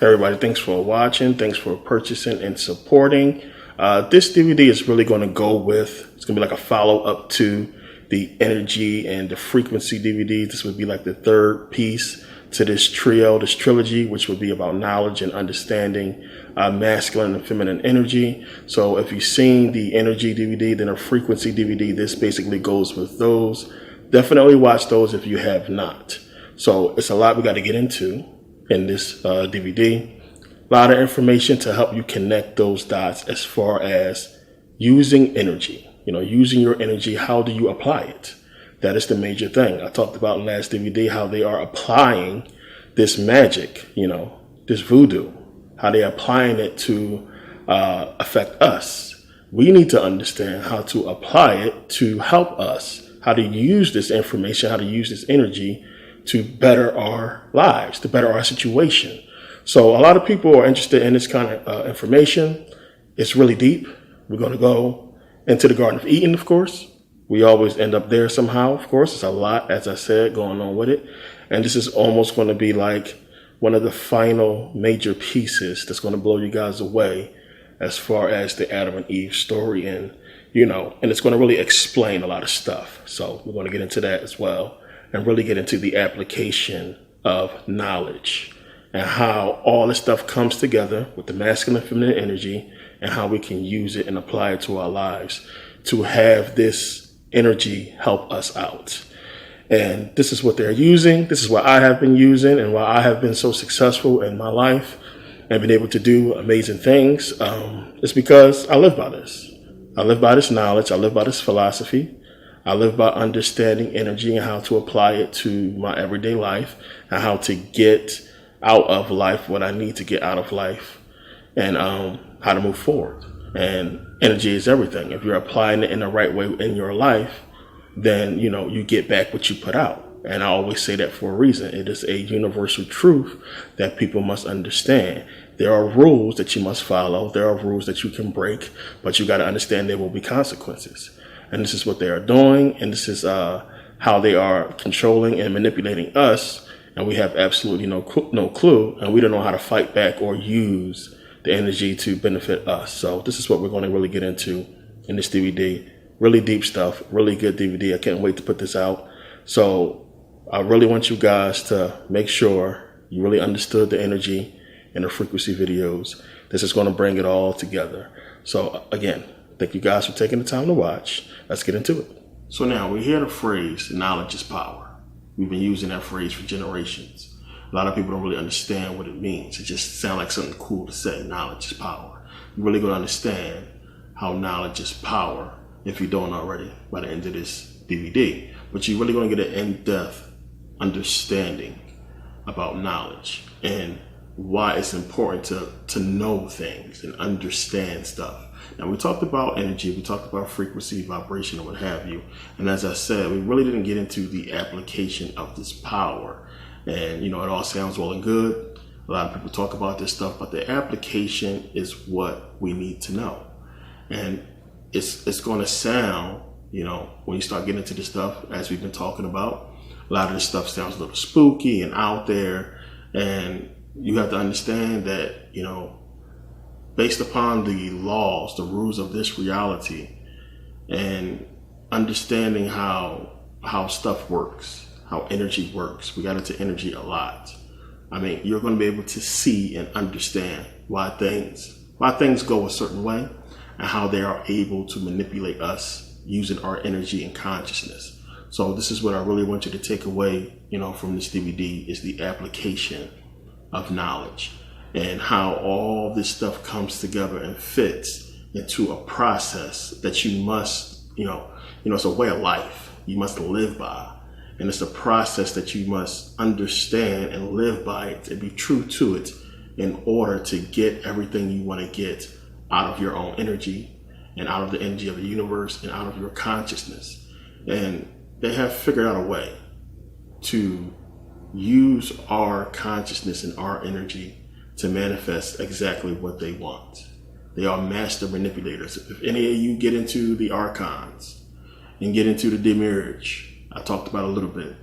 Everybody, thanks for watching. Thanks for purchasing and supporting. This DVD is really going to go with, it's going to be like a follow-up to the energy and the frequency DVD. This would be like the third piece to this trio, this trilogy, which would be about knowledge and understanding masculine and feminine energy. So if you've seen the energy DVD, then a frequency DVD, this basically goes with those. Definitely watch those if you have not. So it's a lot we got to get into in this DVD. A lot of information to help you connect those dots as far as using energy. Using your energy, how do you apply it? That is the major thing. I talked about in last DVD how they are applying this magic, this voodoo, how they're applying it to affect us. We need to understand how to apply it to help us, how to use this information, how to use this energy to better our lives, to better our situation. So a lot of people are interested in this kind of information. It's really deep. We're going to go into the Garden of Eden, of course. We always end up there somehow, of course. It's a lot, as I said, going on with it. And this is almost going to be like one of the final major pieces that's going to blow you guys away as far as the Adam and Eve story. And it's going to really explain a lot of stuff. So we're going to get into that as well and really get into the application of knowledge and how all this stuff comes together with the masculine and feminine energy and how we can use it and apply it to our lives to have this energy help us out. And this is what they're using. This is what I have been using and why I have been so successful in my life and been able to do amazing things. It's because I live by this. I live by this knowledge. I live by this philosophy. I live by understanding energy and how to apply it to my everyday life and how to get out of life what I need to get out of life and how to move forward. And energy is everything. If you're applying it in the right way in your life, then, you get back what you put out. And I always say that for a reason. It is a universal truth that people must understand. There are rules that you must follow. There are rules that you can break, but you got to understand there will be consequences. And this is what they are doing. And this is how they are controlling and manipulating us. And we have absolutely no clue. And we don't know how to fight back or use the energy to benefit us. So this is what we're going to really get into in this DVD. Really deep stuff, really good DVD. I can't wait to put this out. So I really want you guys to make sure you really understood the energy and the frequency videos. This is going to bring it all together. So again, thank you guys for taking the time to watch. Let's get into it. So now we hear the phrase, knowledge is power. We've been using that phrase for generations. A lot of people don't really understand what it means. It just sounds like something cool to say, knowledge is power. You really got to understand how knowledge is power if you don't already by the end of this DVD. But you're really going to get an in-depth understanding about knowledge and why it's important to know things and understand stuff. Now, we talked about energy, we talked about frequency, vibration, and what have you. And as I said, we really didn't get into the application of this power. And, it all sounds well and good. A lot of people talk about this stuff, but the application is what we need to know. And it's going to sound, when you start getting into this stuff, as we've been talking about, a lot of this stuff sounds a little spooky and out there. And you have to understand that, based upon the laws, the rules of this reality, and understanding how stuff works, how energy works. We got into energy a lot. I mean, you're going to be able to see and understand why things go a certain way and how they are able to manipulate us using our energy and consciousness. So this is what I really want you to take away, from this DVD is the application of knowledge and how all this stuff comes together and fits into a process that you must, it's a way of life you must live by. And it's a process that you must understand and live by it and be true to it in order to get everything you want to get out of your own energy and out of the energy of the universe and out of your consciousness. And they have figured out a way to use our consciousness and our energy to manifest exactly what they want. They are master manipulators. If any of you get into the archons and get into the demiurge, I talked about a little bit,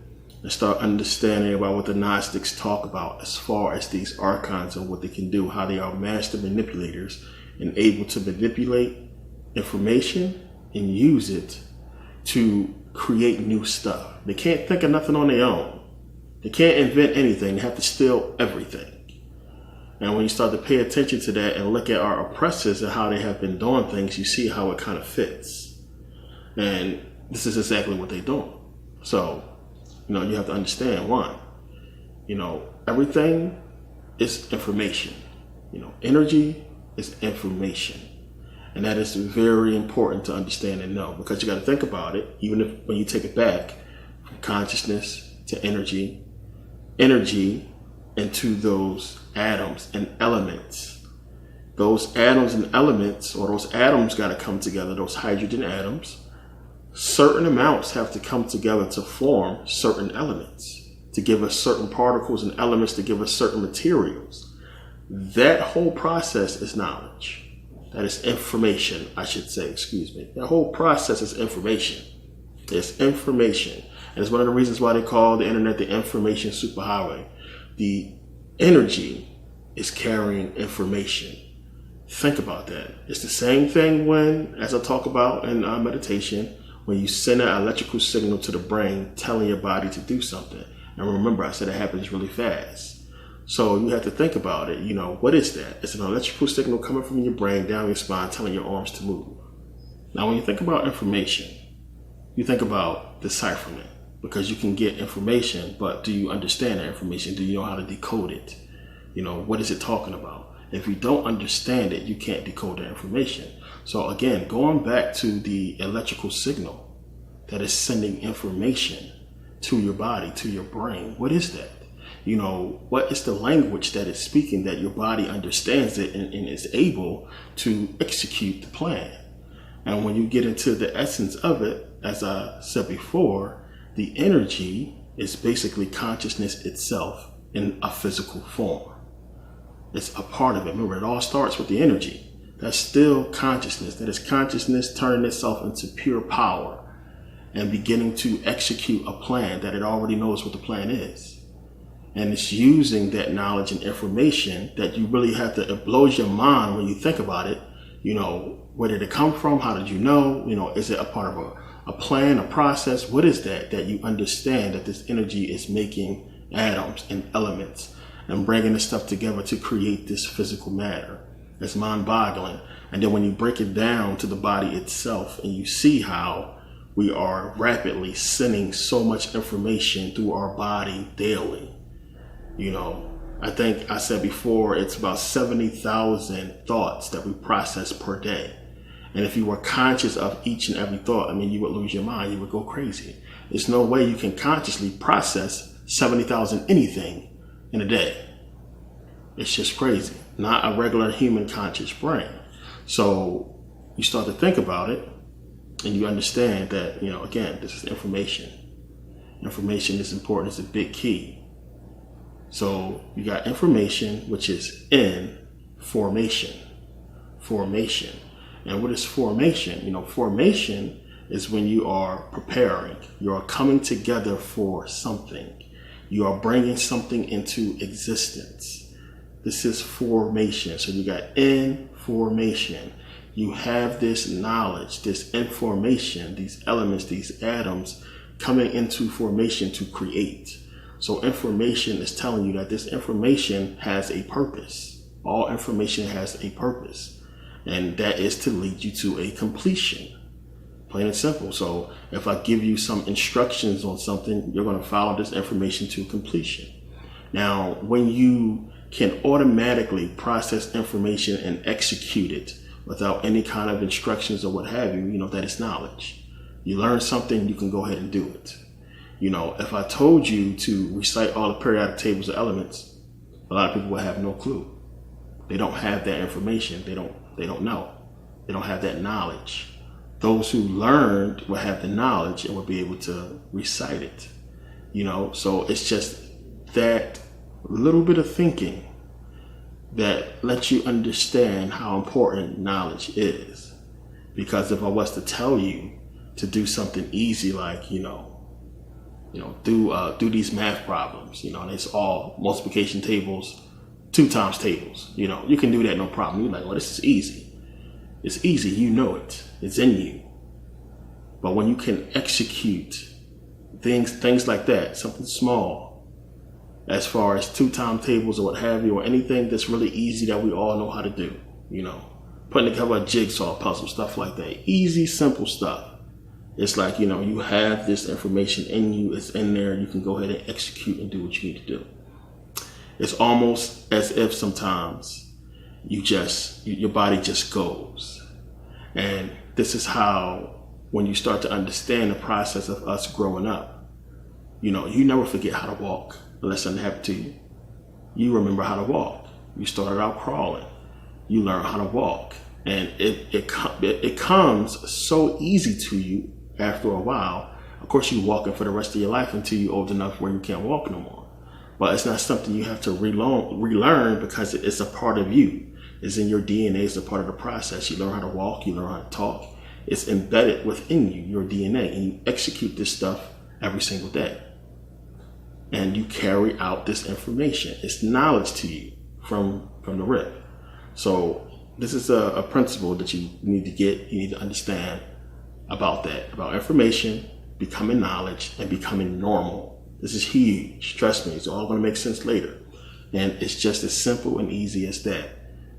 and start understanding about what the Gnostics talk about as far as these archons and what they can do, how they are master manipulators and able to manipulate information and use it to create new stuff. They can't think of nothing on their own. They can't invent anything. They have to steal everything. And when you start to pay attention to that and look at our oppressors and how they have been doing things, you see how it kind of fits. And this is exactly what they're doing. So, you have to understand, one, everything is information. Energy is information. And that is very important to understand and know, because you got to think about it, even if when you take it back from consciousness to energy into those atoms and elements. Those atoms and elements, or those atoms got to come together, those hydrogen atoms. Certain amounts have to come together to form certain elements, to give us certain particles and elements, to give us certain materials. That whole process is knowledge. That is information, I should say, excuse me. That whole process is information. It's information. And it's one of the reasons why they call the internet the information superhighway. The energy is carrying information. Think about that. It's the same thing when, as I talk about in meditation, when you send an electrical signal to the brain telling your body to do something. And remember, I said it happens really fast. So you have to think about it. What is that? It's an electrical signal coming from your brain down your spine telling your arms to move. Now, when you think about information, you think about decipherment, because you can get information, but do you understand that information? Do you know how to decode it? What is it talking about? If you don't understand it, you can't decode that information. So again, going back to the electrical signal that is sending information to your body, to your brain, what is that? What is the language that it's speaking that your body understands it and is able to execute the plan? And when you get into the essence of it, as I said before, the energy is basically consciousness itself in a physical form. It's a part of it. Remember, it all starts with the energy. That's still consciousness. That is consciousness turning itself into pure power and beginning to execute a plan that it already knows what the plan is. And it's using that knowledge and information that you really have to, it blows your mind when you think about it. Where did it come from? How did you know? Is it a part of a plan, a process? What is that you understand that this energy is making atoms and elements and bringing this stuff together to create this physical matter? It's mind-boggling. And then when you break it down to the body itself and you see how we are rapidly sending so much information through our body daily. I think I said before, it's about 70,000 thoughts that we process per day. And if you were conscious of each and every thought, you would lose your mind. You would go crazy. There's no way you can consciously process 70,000 anything in a day. It's just crazy. Not a regular human conscious brain. So you start to think about it and you understand that, again, this is information. Information is important. It's a big key. So you got information, which is in formation. Formation. And what is formation? Formation is when you are preparing. You are coming together for something. You are bringing something into existence. This is formation. So you got information. You have this knowledge, this information, these elements, these atoms coming into formation to create. So information is telling you that this information has a purpose. All information has a purpose. And that is to lead you to a completion. Plain and simple. So if I give you some instructions on something, you're going to follow this information to completion. Now, when you can automatically process information and execute it without any kind of instructions or what have you, that is knowledge. You learn something, you can go ahead and do it. If I told you to recite all the periodic tables of elements, a lot of people will have no clue. They don't have that information. They don't know. They don't have that knowledge. Those who learned will have the knowledge and will be able to recite it. So it's just that little bit of thinking that lets you understand how important knowledge is. Because if I was to tell you to do something easy like, do these math problems, and it's all multiplication tables, 2 times tables. You can do that, no problem. You're like, well, this is easy. It's easy. It. It's in you. But when you can execute things like that, something small, as far as 2 times tables or what have you, or anything that's really easy that we all know how to do, putting together a jigsaw puzzle, stuff like that, easy, simple stuff. It's like, you have this information in you, it's in there, you can go ahead and execute and do what you need to do. It's almost as if sometimes your body just goes. And this is how, when you start to understand the process of us growing up, you never forget how to walk unless something happened to you. You remember how to walk. You started out crawling. You learn how to walk. And it comes so easy to you after a while. Of course, you're walking for the rest of your life until you're old enough where you can't walk no more. But it's not something you have to relearn because it's a part of you. It's in your DNA. It's a part of the process. You learn how to walk. You learn how to talk. It's embedded within you, your DNA, and you execute this stuff every single day. And you carry out this information. It's knowledge to you from the rip. So this is a principle that you need to understand about that, about information, becoming knowledge, and becoming normal. This is huge. Trust me, it's all going to make sense later. And it's just as simple and easy as that,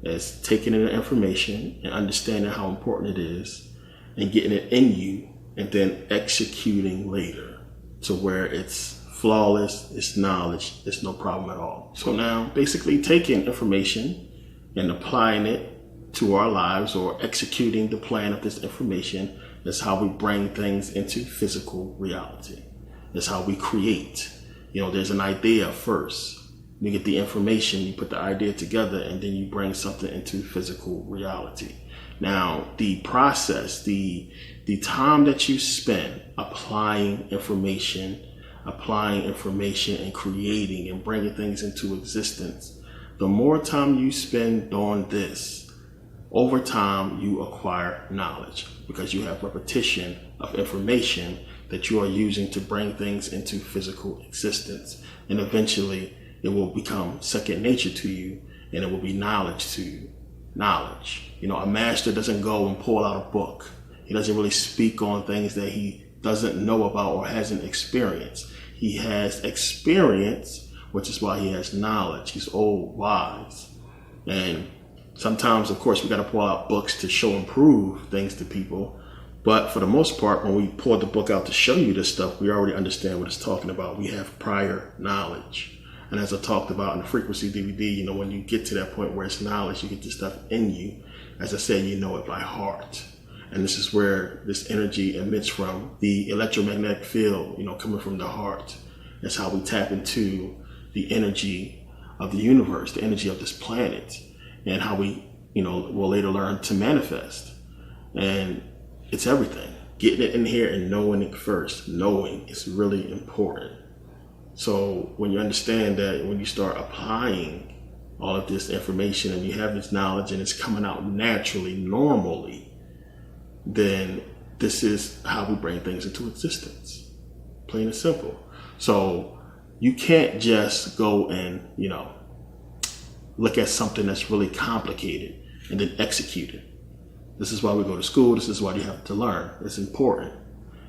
as taking in the information and understanding how important it is and getting it in you and then executing later to where it's flawless, it's knowledge, it's no problem at all. So now basically taking information and applying it to our lives or executing the plan of this information is how we bring things into physical reality. It's how we create. There's an idea first. You get the information, you put the idea together, and then you bring something into physical reality. Now, the process, the time that you spend applying information and creating and bringing things into existence, the more time you spend doing this, over time you acquire knowledge because you have repetition of information that you are using to bring things into physical existence. And eventually it will become second nature to you, and it will be knowledge to you. Knowledge. A master doesn't go and pull out a book. He doesn't really speak on things that he doesn't know about or hasn't experienced. He has experience, which is why he has knowledge. He's old, wise. And sometimes, of course, we got to pull out books to show and prove things to people. But for the most part, when we pull the book out to show you this stuff, we already understand what it's talking about. We have prior knowledge. And as I talked about in the frequency DVD, when you get to that point where it's knowledge, you get this stuff in you. As I said, you know it by heart. And this is where this energy emits from, the electromagnetic field, coming from the heart. That's how we tap into the energy of the universe, the energy of this planet, and how we, will later learn to manifest. And it's everything. Getting it in here and knowing it first. Knowing is really important. So when you understand that, when you start applying all of this information and you have this knowledge and it's coming out naturally, normally, then this is how we bring things into existence. Plain and simple. So you can't just go and, look at something that's really complicated and then execute it. This is why we go to school. This is why you have to learn. It's important.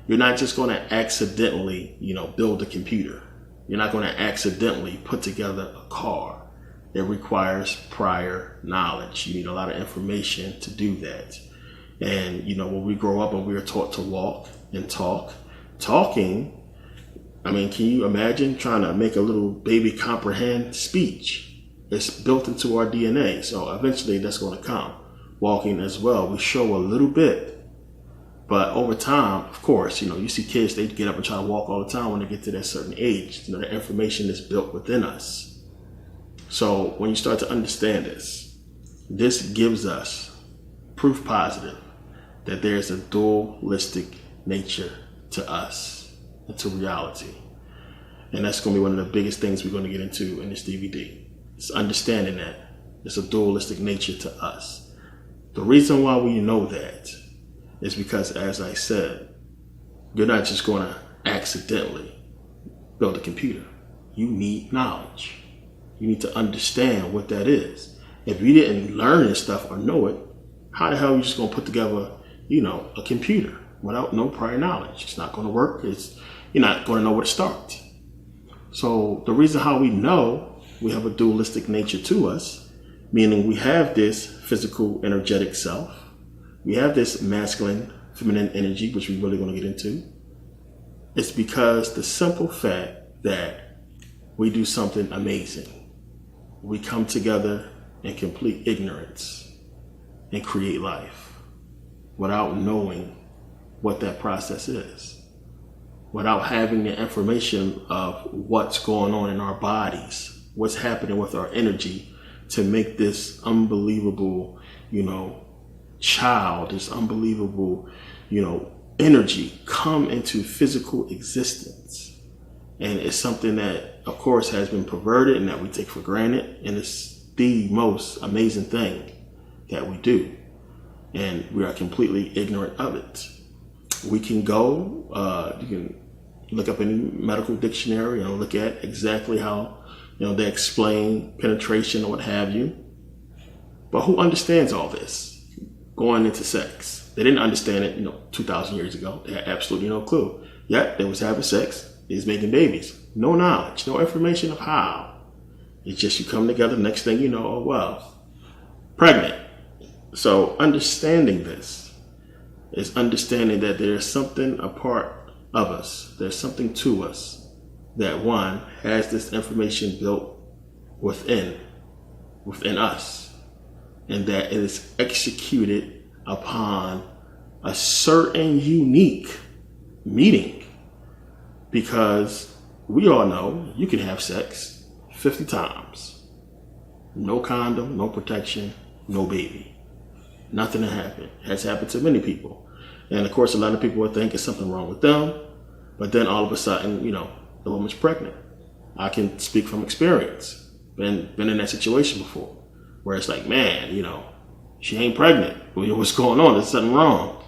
You're not just going to accidentally, build a computer. You're not going to accidentally put together a car. It requires prior knowledge. You need a lot of information to do that. And, when we grow up and we are taught to walk and talking, can you imagine trying to make a little baby comprehend speech? It's built into our DNA. So eventually that's going to come. Walking as well. We show a little bit. But over time, of course, you see kids, they get up and try to walk all the time when they get to that certain age. The information is built within us. So when you start to understand this gives us proof positive that there's a dualistic nature to us and to reality. And that's going to be one of the biggest things we're going to get into in this DVD. It's understanding that there's a dualistic nature to us. The reason why we know that is because, as I said, you're not just going to accidentally build a computer. You need knowledge. You need to understand what that is. If you didn't learn this stuff or know it, how the hell are you just going to put together, a computer without no prior knowledge? It's not going to work. You're not going to know where to start. So the reason how we know we have a dualistic nature to us, meaning we have this physical, energetic self. We have this masculine, feminine energy, which we're really going to get into. It's because the simple fact that we do something amazing. We come together in complete ignorance and create life without knowing what that process is, without having the information of what's going on in our bodies, what's happening with our energy to make this unbelievable, child, this unbelievable, energy come into physical existence. And it's something that, of course, has been perverted and that we take for granted. And it's the most amazing thing that we do. And we are completely ignorant of it. We can go, you can look up any medical dictionary and look at exactly how, they explain penetration or what have you. But who understands all this going into sex? They didn't understand it, 2,000 years ago. They had absolutely no clue. Yet they was having sex. They was making babies. No knowledge, no information of how. It's just you come together, next thing you know, pregnant. So understanding this is understanding that there's something a part of us. There's something to us that one has this information built within us, and that it is executed upon a certain unique meeting. Because we all know you can have sex 50 times. No condom, no protection, no baby. Nothing has happened to many people. And of course, a lot of people would think it's something wrong with them. But then all of a sudden, the woman's pregnant. I can speak from experience. Been in that situation before. Where it's like, man, she ain't pregnant. What's going on? There's something wrong.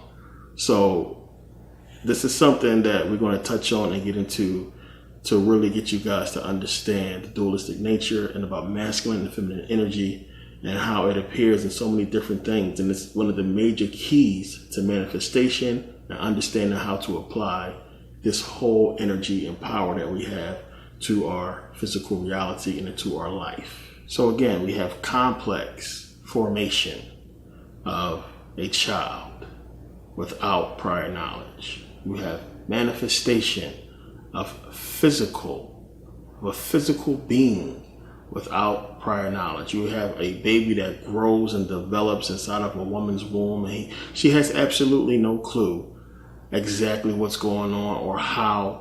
So this is something that we're going to touch on and get into to really get you guys to understand the dualistic nature and about masculine and feminine energy and how it appears in so many different things. And it's one of the major keys to manifestation and understanding how to apply this whole energy and power that we have to our physical reality and into our life. So again, we have complex formation of a child without prior knowledge. We have manifestation of a physical being without prior knowledge. You have a baby that grows and develops inside of a woman's womb, and she has absolutely no clue exactly what's going on or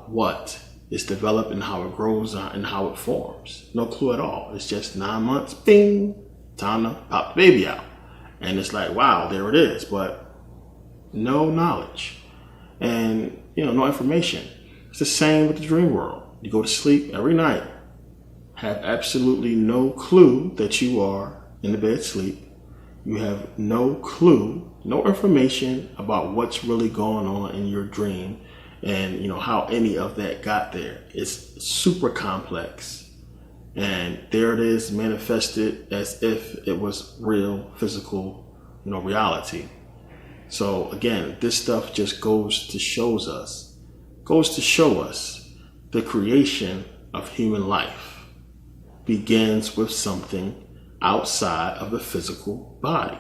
what is developed and how it grows and how it forms. No clue at all. It's just 9 months, bing, time to pop the baby out. And it's like, wow, there it is, but no knowledge. And, no information. It's the same with the dream world. You go to sleep every night, have absolutely no clue that you are in the bed sleep. You have no clue, no information about what's really going on in your dream and, how any of that got there. It's super complex. And there it is, manifested as if it was real, physical, reality. So again, this stuff just goes to show us the creation of human life begins with something outside of the physical body.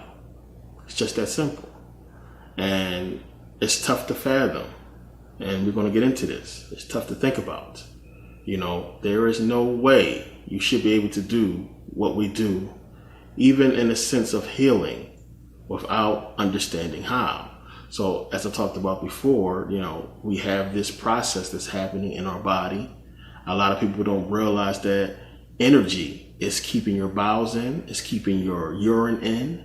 It's just that simple. And it's tough to fathom. And we're going to get into this. It's tough to think about. There is no way you should be able to do what we do, even in a sense of healing, without understanding how. So as I talked about before, we have this process that's happening in our body. A lot of people don't realize that energy is keeping your bowels in, it's keeping your urine in,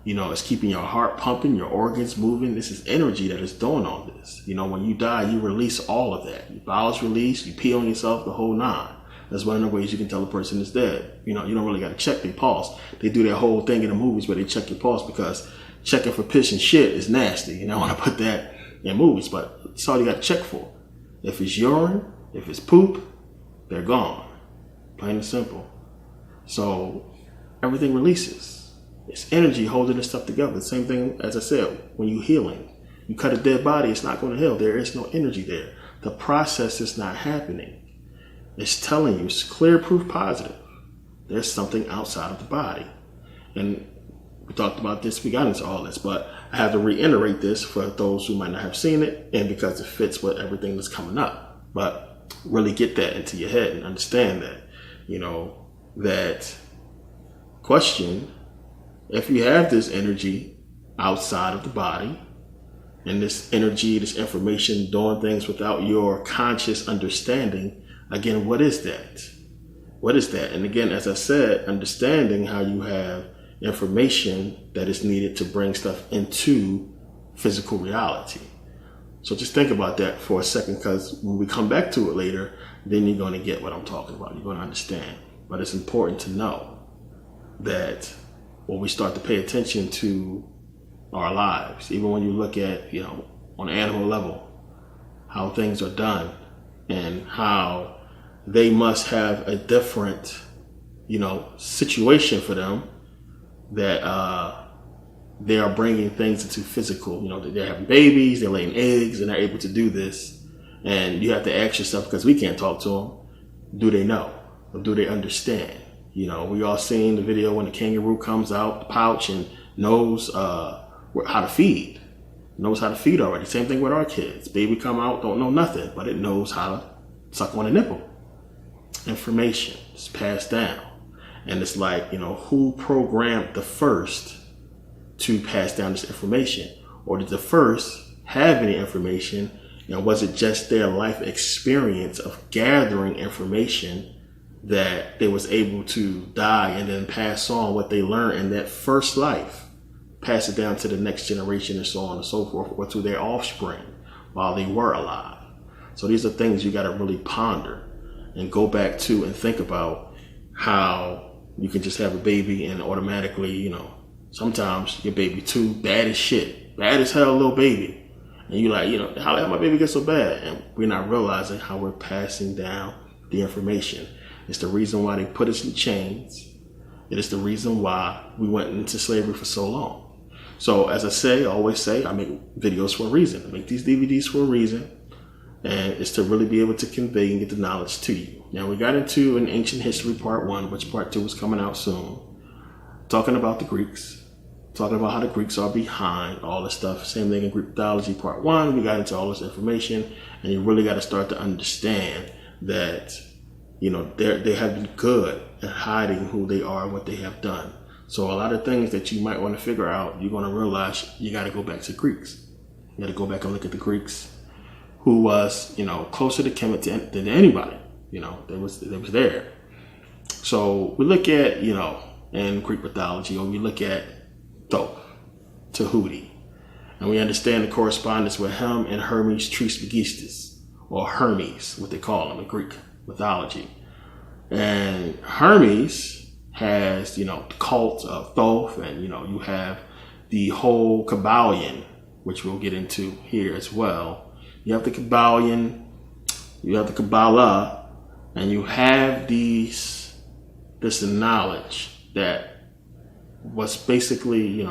it's keeping your heart pumping, your organs moving. This is energy that is doing all this. When you die, you release all of that. Your bowels release, you pee on yourself, the whole nine. That's one of the ways you can tell a person is dead. You don't really got to check their pulse. They do that whole thing in the movies where they check your pulse because checking for piss and shit is nasty. You don't want to put that in movies, but that's all you got to check for. If it's urine, if it's poop, they're gone. Plain and simple. So everything releases. It's energy holding this stuff together. The same thing, as I said, when you're healing. You cut a dead body, it's not going to heal. There is no energy there. The process is not happening. It's telling you, it's clear proof positive. There's something outside of the body. And we talked about this, we got into all this, but I have to reiterate this for those who might not have seen it, and because it fits with everything that's coming up. But really get that into your head and understand that, that question, if you have this energy outside of the body, and this energy, this information doing things without your conscious understanding, again, what is that? What is that? And again, as I said, understanding how you have information that is needed to bring stuff into physical reality. So just think about that for a second, because when we come back to it later, then you're going to get what I'm talking about. You're going to understand. But it's important to know that when we start to pay attention to our lives, even when you look at, on an animal level, how things are done and how they must have a different, situation for them, that they are bringing things into physical, they're having babies, they're laying eggs, and they're able to do this. And you have to ask yourself, because we can't talk to them, do they know? Or do they understand? We all seen the video when the kangaroo comes out the pouch and knows how to feed. Knows how to feed already. Same thing with our kids. Baby come out, don't know nothing, but it knows how to suck on a nipple. Information is passed down. And it's like, who programmed the first to pass down this information? Or did the first have any information? And was it just their life experience of gathering information that they was able to die and then pass on what they learned in that first life, pass it down to the next generation and so on and so forth, or to their offspring while they were alive? So these are things you got to really ponder and go back to and think about, how you can just have a baby and automatically, sometimes your baby too bad as shit, bad as hell little baby. And you're like, how did my baby get so bad? And we're not realizing how we're passing down the information. It's the reason why they put us in chains. It is the reason why we went into slavery for so long. So as I always say, I make videos for a reason. I make these DVDs for a reason. And it's to really be able to convey and get the knowledge to you. Now, we got into an ancient history part 1, which part 2 is coming out soon. Talking about the Greeks. Talking about how the Greeks are behind all this stuff. Same thing in Greek mythology part 1. We got into all this information. And you really got to start to understand that, they have been good at hiding who they are and what they have done. So a lot of things that you might want to figure out, you're going to realize you got to go back to Greeks. You got to go back and look at the Greeks, who was, closer to Kemet than anybody. They was there. So we look at, in Greek mythology, or we look at Thoth, Tahuti, and we understand the correspondence with him and Hermes Trismegistus, or Hermes, what they call him in Greek mythology. And Hermes has, the cult of Thoth, and, you have the whole Kabbalion, which we'll get into here as well. You have the Kabbalion, you have the Kabbalah, and you have this knowledge that was basically,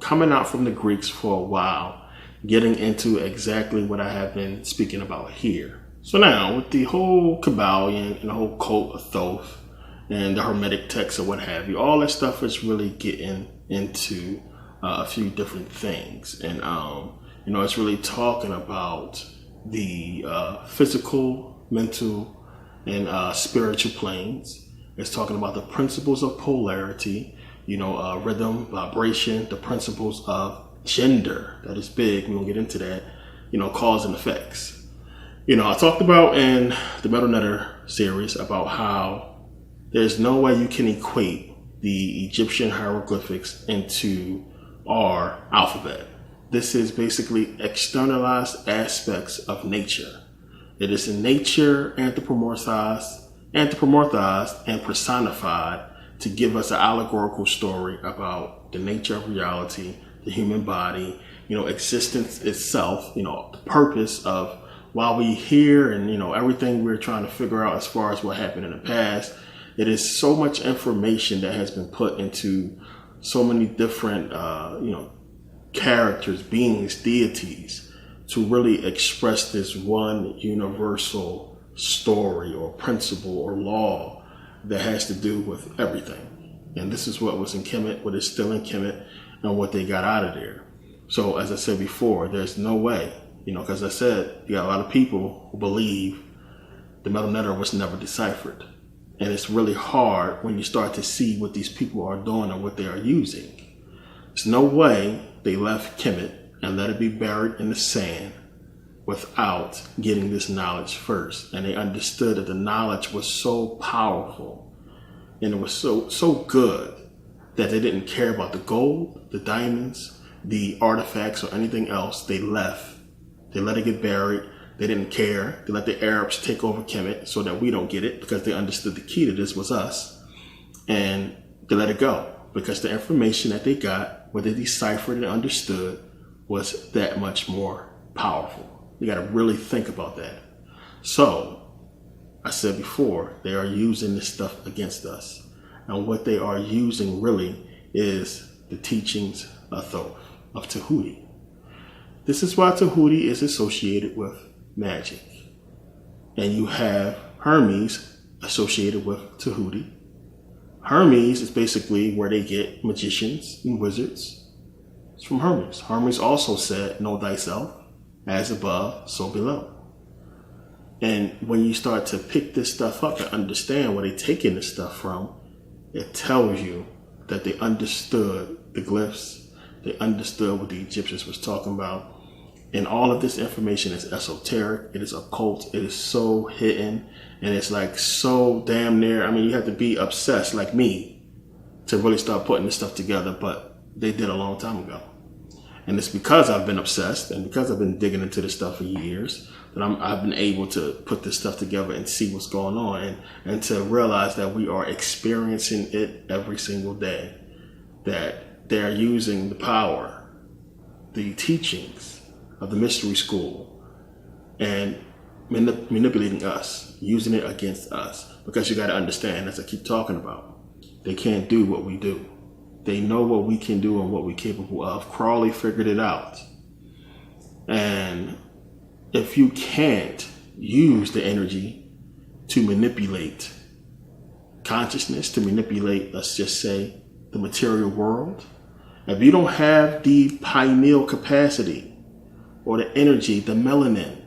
coming out from the Greeks for a while, getting into exactly what I have been speaking about here. So now, with the whole Kabbalion and the whole cult of Thoth and the Hermetic texts or what have you, all that stuff is really getting into a few different things. And, it's really talking about the physical, mental, and spiritual planes. It's talking about the principles of polarity, rhythm, vibration, the principles of gender. That is big. We won't get into that. Cause and effects. I talked about in the Metal Netter series about how there's no way you can equate the Egyptian hieroglyphics into our alphabet. This is basically externalized aspects of nature. It is in nature anthropomorphized and personified to give us an allegorical story about the nature of reality, the human body, existence itself, the purpose of while we hear and, everything we're trying to figure out as far as what happened in the past, it is so much information that has been put into so many different, characters, beings, deities, to really express this one universal story or principle or law that has to do with everything. And this is what was in Kemet, what is still in Kemet, and what they got out of there. So as I said before, there's no way, because I said, you got a lot of people who believe the metal netter was never deciphered. And it's really hard when you start to see what these people are doing and what they are using. There's no way they left Kemet and let it be buried in the sand without getting this knowledge first. And they understood that the knowledge was so powerful and it was so good that they didn't care about the gold, the diamonds, the artifacts, or anything else. They left. They let it get buried. They didn't care. They let the Arabs take over Kemet so that we don't get it, because they understood the key to this was us. And they let it go because the information that they got, what they deciphered and understood, was that much more powerful. You got to really think about that. So I said before, they are using this stuff against us. And what they are using really is the teachings of Thoth, of Tahuti. This is why Tahuti is associated with magic. And you have Hermes associated with Tahuti. Hermes is basically where they get magicians and wizards. It's from Hermes. Hermes also said, know thyself, as above, so below. And when you start to pick this stuff up and understand where they're taking this stuff from, it tells you that they understood the glyphs. They understood what the Egyptians was talking about. And all of this information is esoteric. It is occult. It is so hidden. And it's like so damn near. I mean, you have to be obsessed like me to really start putting this stuff together. But they did a long time ago. And it's because I've been obsessed and because I've been digging into this stuff for years that I've been able to put this stuff together and see what's going on and to realize that we are experiencing it every single day. That they're using the power, the teachings of the mystery school and manipulating us, using it against us. Because you got to understand, as I keep talking about, they can't do what we do. They know what we can do and what we're capable of. Crowley figured it out. And if you can't use the energy to manipulate consciousness, to manipulate, let's just say, the material world, if you don't have the pineal capacity or the energy, the melanin,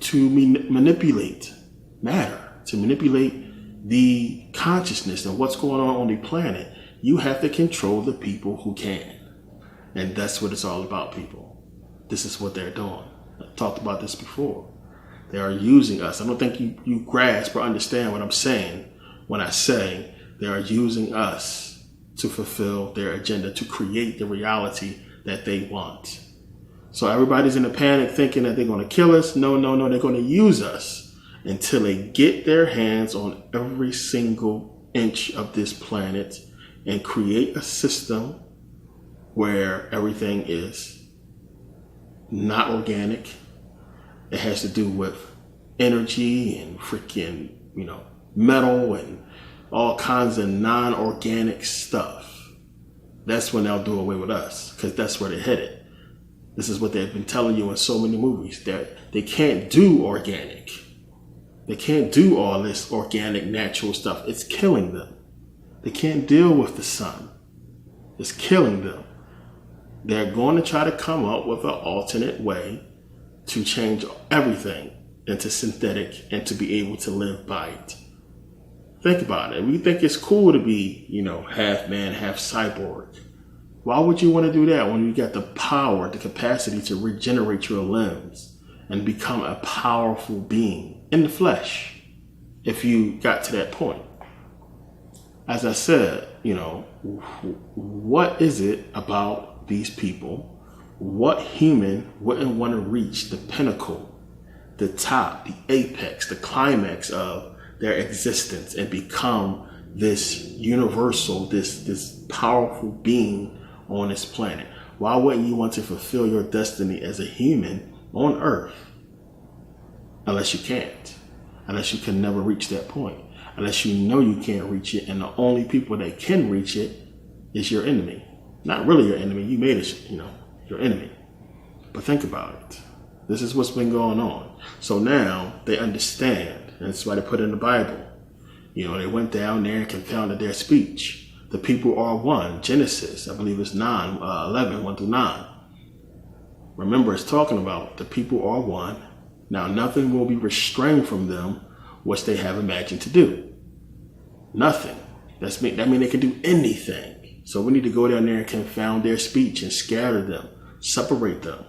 to manipulate matter, to manipulate the consciousness and what's going on the planet, you have to control the people who can. And that's what it's all about, people. This is what they're doing. I talked about this before. They are using us. I don't think you grasp or understand what I'm saying when I say they are using us to fulfill their agenda, to create the reality that they want. So everybody's in a panic thinking that they're going to kill us. No, they're going to use us until they get their hands on every single inch of this planet and create a system where everything is not organic. It has to do with energy and freaking, metal and all kinds of non-organic stuff. That's when they'll do away with us, because that's where they're headed. This is what they've been telling you in so many movies, that they can't do organic. They can't do all this organic, natural stuff. It's killing them. They can't deal with the sun. It's killing them. They're going to try to come up with an alternate way to change everything into synthetic and to be able to live by it. Think about it. We think it's cool to be, half man, half cyborg. Why would you want to do that when you got the power, the capacity to regenerate your limbs and become a powerful being in the flesh if you got to that point? As I said, what is it about these people? What human wouldn't want to reach the pinnacle, the top, the apex, the climax of their existence and become this universal, this powerful being on this planet? Why wouldn't you want to fulfill your destiny as a human on Earth? unless you can't, unless you can never reach that point, unless you know you can't reach it, and the only people that can reach it is your enemy. Not really your enemy. You made it, your enemy. But think about it. This is what's been going on. So now they understand. And that's why they put it in the Bible. They went down there and confounded their speech. The people are one. Genesis, I believe it's 11, 1 through 9. Remember, it's talking about the people are one. Now, nothing will be restrained from them which they have imagined to do. Nothing. That means they can do anything. So we need to go down there and confound their speech and scatter them, separate them.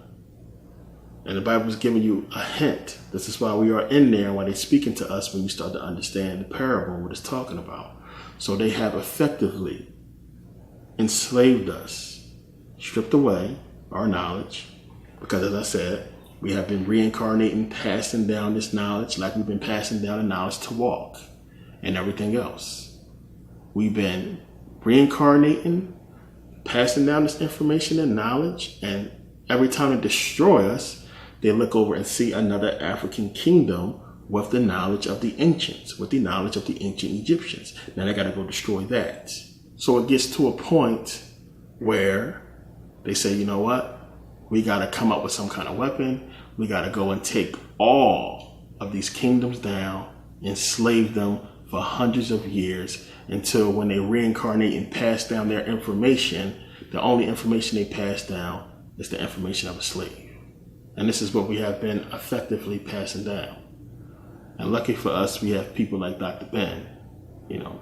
And the Bible is giving you a hint. This is why we are in there and why they're speaking to us when you start to understand the parable and what it's talking about. So they have effectively enslaved us, stripped away our knowledge, because as I said, we have been reincarnating, passing down this knowledge like we've been passing down the knowledge to walk and everything else. We've been reincarnating, passing down this information and knowledge, and every time they destroy us, they look over and see another African kingdom with the knowledge of the ancients, with the knowledge of the ancient Egyptians. Now they got to go destroy that. So it gets to a point where they say, you know what? We got to come up with some kind of weapon. We got to go and take all of these kingdoms down, enslave them for hundreds of years until when they reincarnate and pass down their information, the only information they pass down is the information of a slave. And this is what we have been effectively passing down. And lucky for us, we have people like Dr. Ben,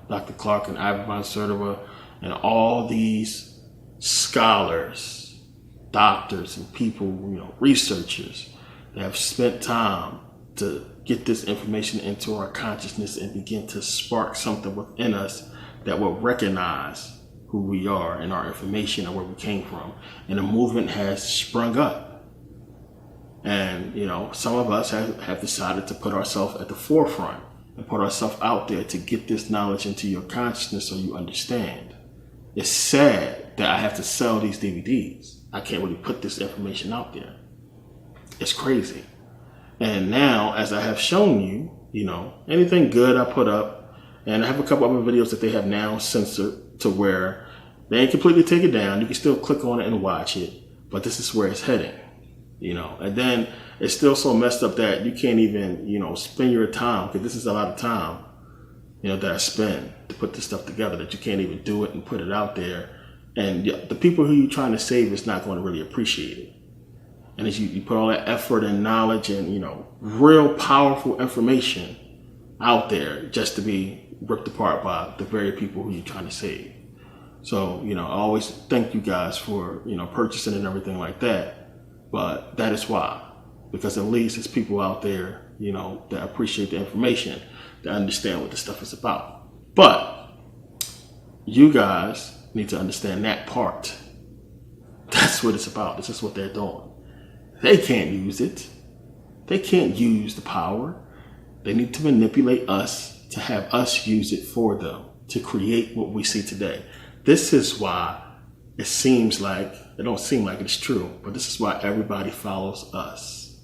Dr. Clark and Ivor von Sertova, and all these scholars, doctors and people, researchers that have spent time to get this information into our consciousness and begin to spark something within us that will recognize who we are and our information and where we came from. And a movement has sprung up. And, some of us have decided to put ourselves at the forefront and put ourselves out there to get this knowledge into your consciousness so you understand. It's sad that I have to sell these DVDs. I can't really put this information out there. It's crazy. And now, as I have shown you, anything good I put up, and I have a couple other videos that they have now censored to where they ain't completely take it down. You can still click on it and watch it, but this is where it's heading. And then it's still so messed up that you can't even, spend your time, because this is a lot of time, that I spend to put this stuff together, that you can't even do it and put it out there. And the people who you're trying to save is not going to really appreciate it. And as you put all that effort and knowledge and, real powerful information out there just to be ripped apart by the very people who you're trying to save. So, I always thank you guys for, purchasing and everything like that. But that is why, because at least there's people out there, that appreciate the information, that understand what this stuff is about. But you guys need to understand that part. That's what it's about. This is what they're doing. They can't use it. They can't use the power. They need to manipulate us to have us use it for them to create what we see today. This is why it don't seem like it's true, but this is why everybody follows us.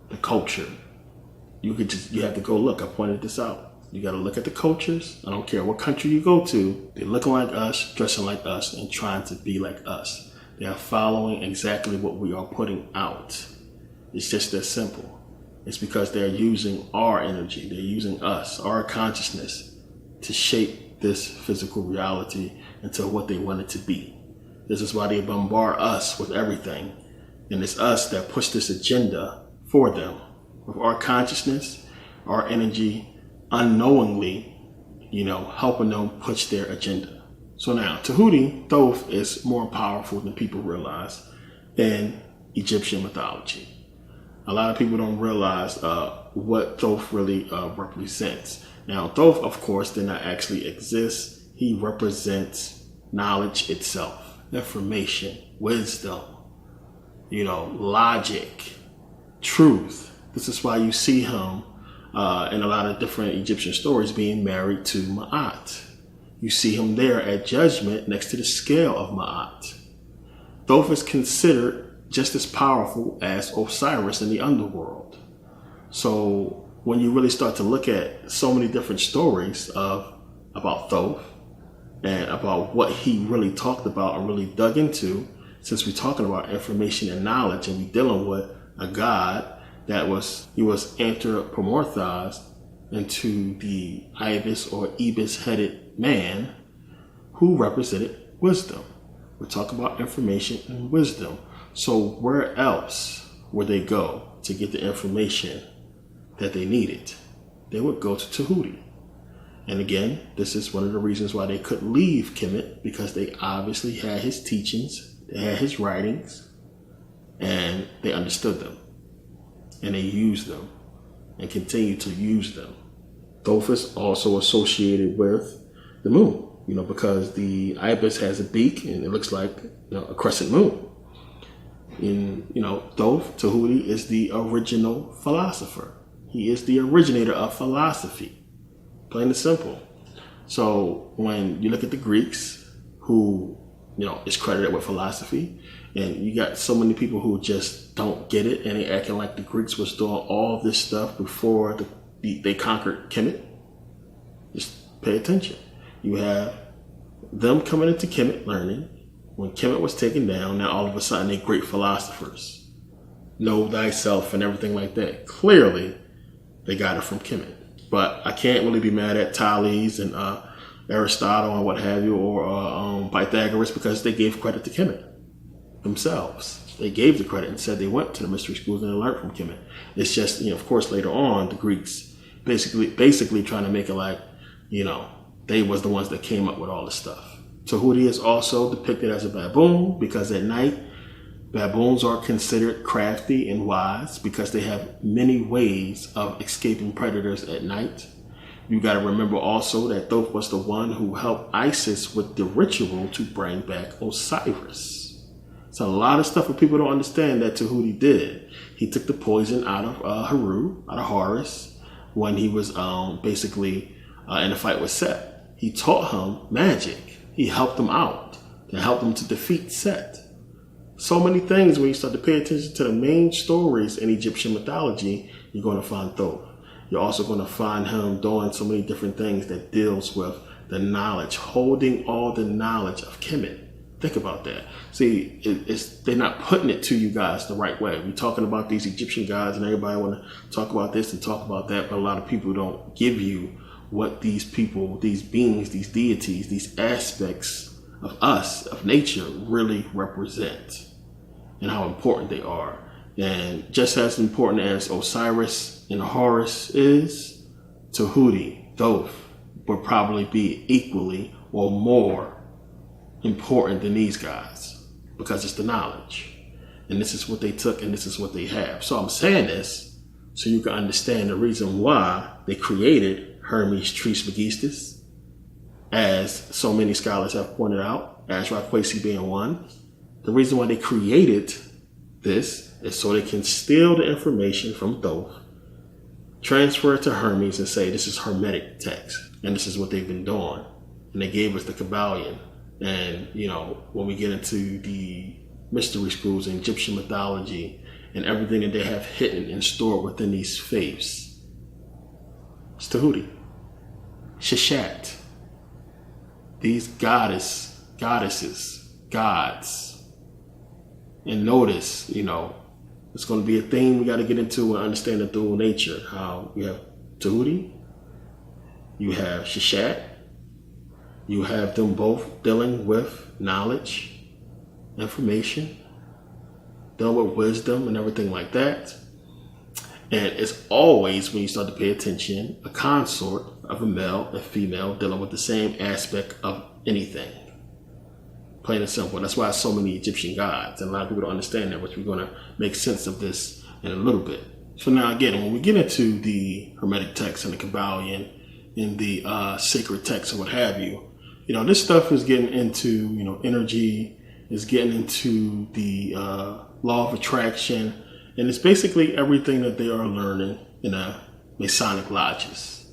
The culture. You have to go look. I pointed this out. You got to look at the cultures. I don't care what country you go to. They're looking like us, dressing like us, and trying to be like us. They are following exactly what we are putting out. It's just that simple. It's because they're using our energy. They're using us, our consciousness, to shape this physical reality into what they want it to be. This is why they bombard us with everything. And it's us that push this agenda for them. With our consciousness, our energy, unknowingly, helping them push their agenda. So now, Tahuti, Thoth is more powerful than people realize in Egyptian mythology. A lot of people don't realize what Thoth really represents. Now, Thoth, of course, did not actually exist. He represents knowledge itself, information, wisdom, logic, truth. This is why you see him in a lot of different Egyptian stories being married to Ma'at. You see him there at judgment next to the scale of Ma'at. Thoth is considered just as powerful as Osiris in the underworld. So when you really start to look at so many different stories about Thoth and about what he really talked about and really dug into, since we're talking about information and knowledge and we're dealing with a God that was anthropomorphized into the ibis or ibis-headed man who represented wisdom. We're talking about information and wisdom. So where else would they go to get the information that they needed? They would go to Tahuti. And again, this is one of the reasons why they couldn't leave Kemet, because they obviously had his teachings, they had his writings, and they understood them. And they used them and continue to use them. Thoth is also associated with the moon, because the ibis has a beak and it looks like a crescent moon. And Thoth, Tahuti, is the original philosopher. He is the originator of philosophy. Plain and simple. So when you look at the Greeks, who is credited with philosophy, and you got so many people who just don't get it, and they acting like the Greeks was doing all this stuff before they conquered Kemet. Just pay attention. You have them coming into Kemet learning. When Kemet was taken down, now all of a sudden they're great philosophers. Know thyself and everything like that. Clearly, they got it from Kemet. But I can't really be mad at Thales and Aristotle and what have you, or Pythagoras, because they gave credit to Kemet themselves. They gave the credit and said they went to the mystery schools and they learned from Kemet. It's just, of course, later on, the Greeks basically trying to make it like, they was the ones that came up with all this stuff. Tahuti is also depicted as a baboon, because at night, baboons are considered crafty and wise because they have many ways of escaping predators at night. You got to remember also that Thoth was the one who helped Isis with the ritual to bring back Osiris. It's a lot of stuff that people don't understand that Tahuti did. He took the poison out of Horus, when he was basically in a fight with Set. He taught him magic. He helped him out and helped him to defeat Set. So many things, when you start to pay attention to the main stories in Egyptian mythology, you're going to find Thoth. You're also going to find him doing so many different things that deals with the knowledge, holding all the knowledge of Kemet. Think about that. See, they're not putting it to you guys the right way. We're talking about these Egyptian gods and everybody want to talk about this and talk about that, but a lot of people don't give you what these people, these beings, these deities, these aspects of us, of nature, really represent, and how important they are. And just as important as Osiris and Horus is, Tahuti, Thoth, would probably be equally or more important than these guys, because it's the knowledge. And this is what they took and this is what they have. So I'm saying this so you can understand the reason why they created Hermes Trismegistus, as so many scholars have pointed out, Azraquasi being one. The reason why they created this is so they can steal the information from Thoth, transfer it to Hermes and say this is Hermetic text and this is what they've been doing. And they gave us the Kabbalion. And when we get into the mystery schools and Egyptian mythology and everything that they have hidden and stored within these faiths, it's Tahuti, Sheshat, these goddesses, gods. And notice, it's going to be a theme we got to get into and understand the dual nature. How you have Tahuti, you have Sheshat, you have them both dealing with knowledge, information, dealing with wisdom and everything like that. And it's always, when you start to pay attention, a consort of a male and female dealing with the same aspect of anything. Plain and simple. That's why so many Egyptian gods, and a lot of people don't understand that, which we're going to make sense of this in a little bit. So now again, when we get into the Hermetic text and the Kabbalion and the sacred texts and what have you, this stuff is getting into, energy, is getting into the law of attraction, and it's basically everything that they are learning in a Masonic lodges.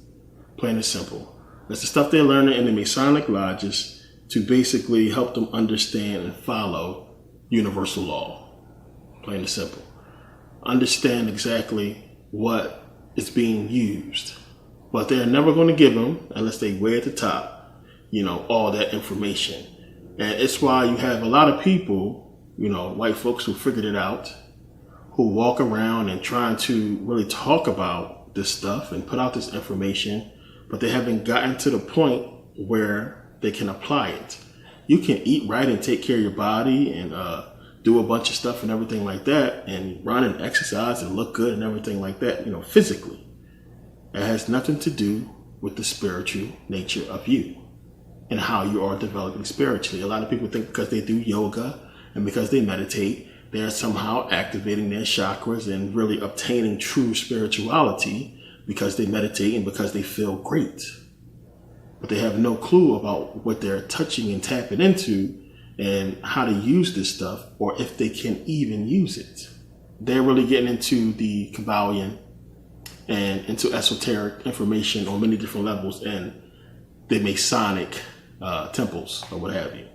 Plain and simple. That's the stuff they're learning in the Masonic lodges to basically help them understand and follow universal law. Plain and simple. Understand exactly what is being used. But they're never going to give them, unless they way at the top, all that information. And it's why you have a lot of people, white folks who figured it out, who walk around and trying to really talk about this stuff and put out this information, but they haven't gotten to the point where they can apply it. You can eat right and take care of your body and do a bunch of stuff and everything like that, and run and exercise and look good and everything like that, physically. It has nothing to do with the spiritual nature of you and how you are developing spiritually. A lot of people think because they do yoga and because they meditate, they're somehow activating their chakras and really obtaining true spirituality because they meditate and because they feel great. But they have no clue about what they're touching and tapping into and how to use this stuff, or if they can even use it. They're really getting into the Kabbalion and into esoteric information on many different levels, and the Masonic temples or what have you.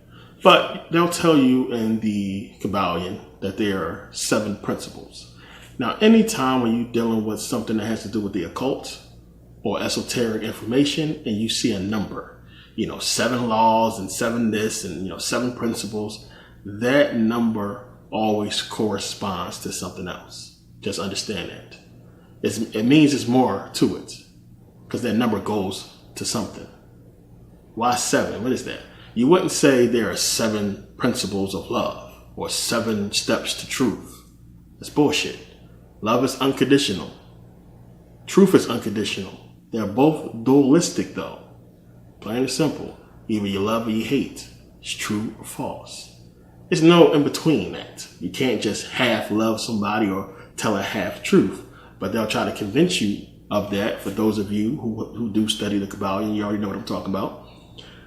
But they'll tell you in the Kabbalion that there are 7 principles. Now, anytime when you're dealing with something that has to do with the occult or esoteric information, and you see a number, 7 laws and 7 this and 7 principles, that number always corresponds to something else. Just understand that. It means there's more to it, because that number goes to something. Why 7? What is that? You wouldn't say there are 7 principles of love or 7 steps to truth. That's bullshit. Love is unconditional. Truth is unconditional. They're both dualistic though. Plain and simple. Either you love or you hate. It's true or false. There's no in between that. You can't just half love somebody or tell a half truth. But they'll try to convince you of that. For those of you who do study the Kabbalah, you already know what I'm talking about.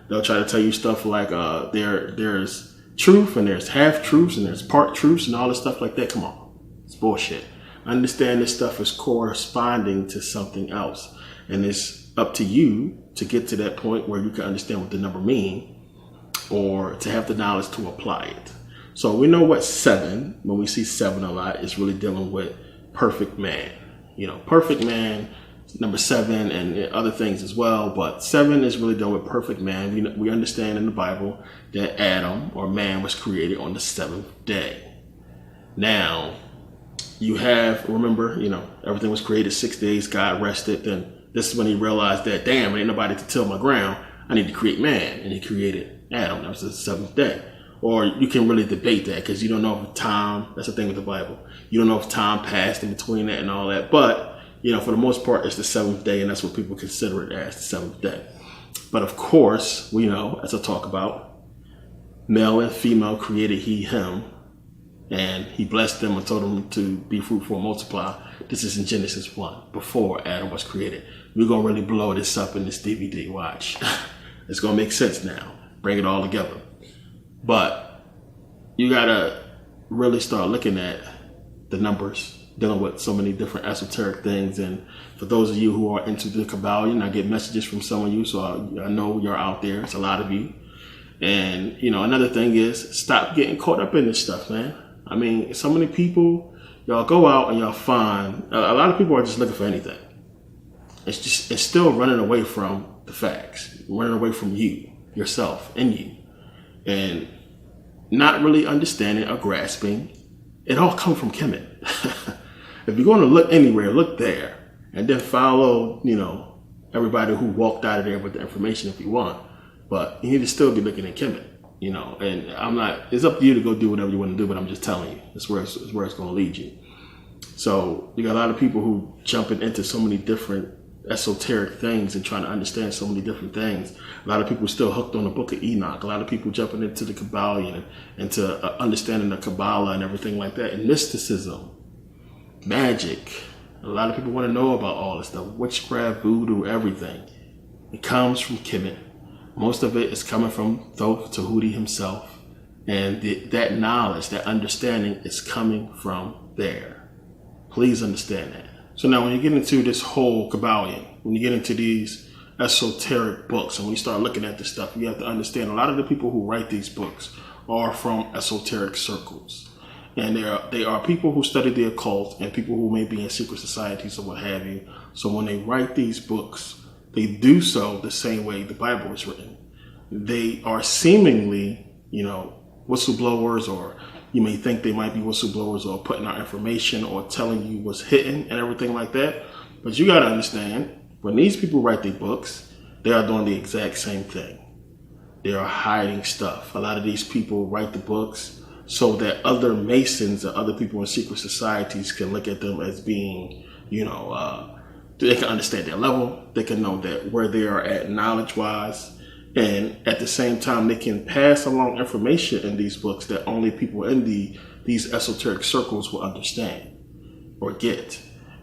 They'll try to tell you stuff like there's truth and there's half truths and there's part truths and all this stuff like that. Come on. It's bullshit. Understand this stuff is corresponding to something else. And it's up to you to get to that point where you can understand what the number means, or to have the knowledge to apply it. So we know what 7, when we see 7 a lot, is really dealing with perfect man. Perfect man, number 7, and other things as well. But 7 is really dealing with perfect man. We understand in the Bible that Adam, or man, was created on the 7th day. Now, you have, remember, everything was created 6 days, God rested, then this is when he realized that, damn, ain't nobody to till my ground. I need to create man. And he created Adam. That was the 7th day. Or you can really debate that, because you don't know if time, that's the thing with the Bible. You don't know if time passed in between that and all that. But, for the most part, it's the 7th day, and that's what people consider it as, the 7th day. But of course, we know, as I talk about, male and female created he, him, and he blessed them and told them to be fruitful and multiply. This is in Genesis 1, before Adam was created. We're going to really blow this up in this DVD. Watch. It's going to make sense now. Bring it all together. But you got to really start looking at the numbers, dealing with so many different esoteric things. And for those of you who are into the Kabbalion, I get messages from some of you, so I know you're out there. It's a lot of you. And, another thing is, stop getting caught up in this stuff, man. I mean, so many people, y'all go out and y'all find, a lot of people are just looking for anything. It's still running away from the facts, running away from you, yourself, and you. And not really understanding or grasping, it all comes from Kemet. If you're going to look anywhere, look there. And then follow, everybody who walked out of there with the information if you want. But you need to still be looking at Kemet, and it's up to you to go do whatever you want to do, but I'm just telling you, it's where it's going to lead you. So you got a lot of people who jumping into so many different esoteric things and trying to understand so many different things. A lot of people still hooked on the Book of Enoch. A lot of people jumping into the Kabbalion and into understanding the Kabbalah and everything like that, and mysticism, magic. A lot of people want to know about all this stuff, witchcraft, voodoo, everything. It comes from Kemet. Most of it is coming from Thoth Tahuti himself, and that knowledge, that understanding is coming from there. Please understand that. So now when you get into this whole Kabbalion, when you get into these esoteric books, and when you start looking at this stuff, you have to understand a lot of the people who write these books are from esoteric circles. And they are people who study the occult and people who may be in secret societies or what have you. So when they write these books, they do so the same way the Bible is written. They are seemingly, whistleblowers, or you may think they might be whistleblowers or putting out information or telling you what's hidden and everything like that. But you got to understand, when these people write their books, they are doing the exact same thing. They are hiding stuff. A lot of these people write the books so that other Masons and other people in secret societies can look at them as being, they can understand their level. They can know that where they are at knowledge-wise. And at the same time, they can pass along information in these books that only people in these esoteric circles will understand or get.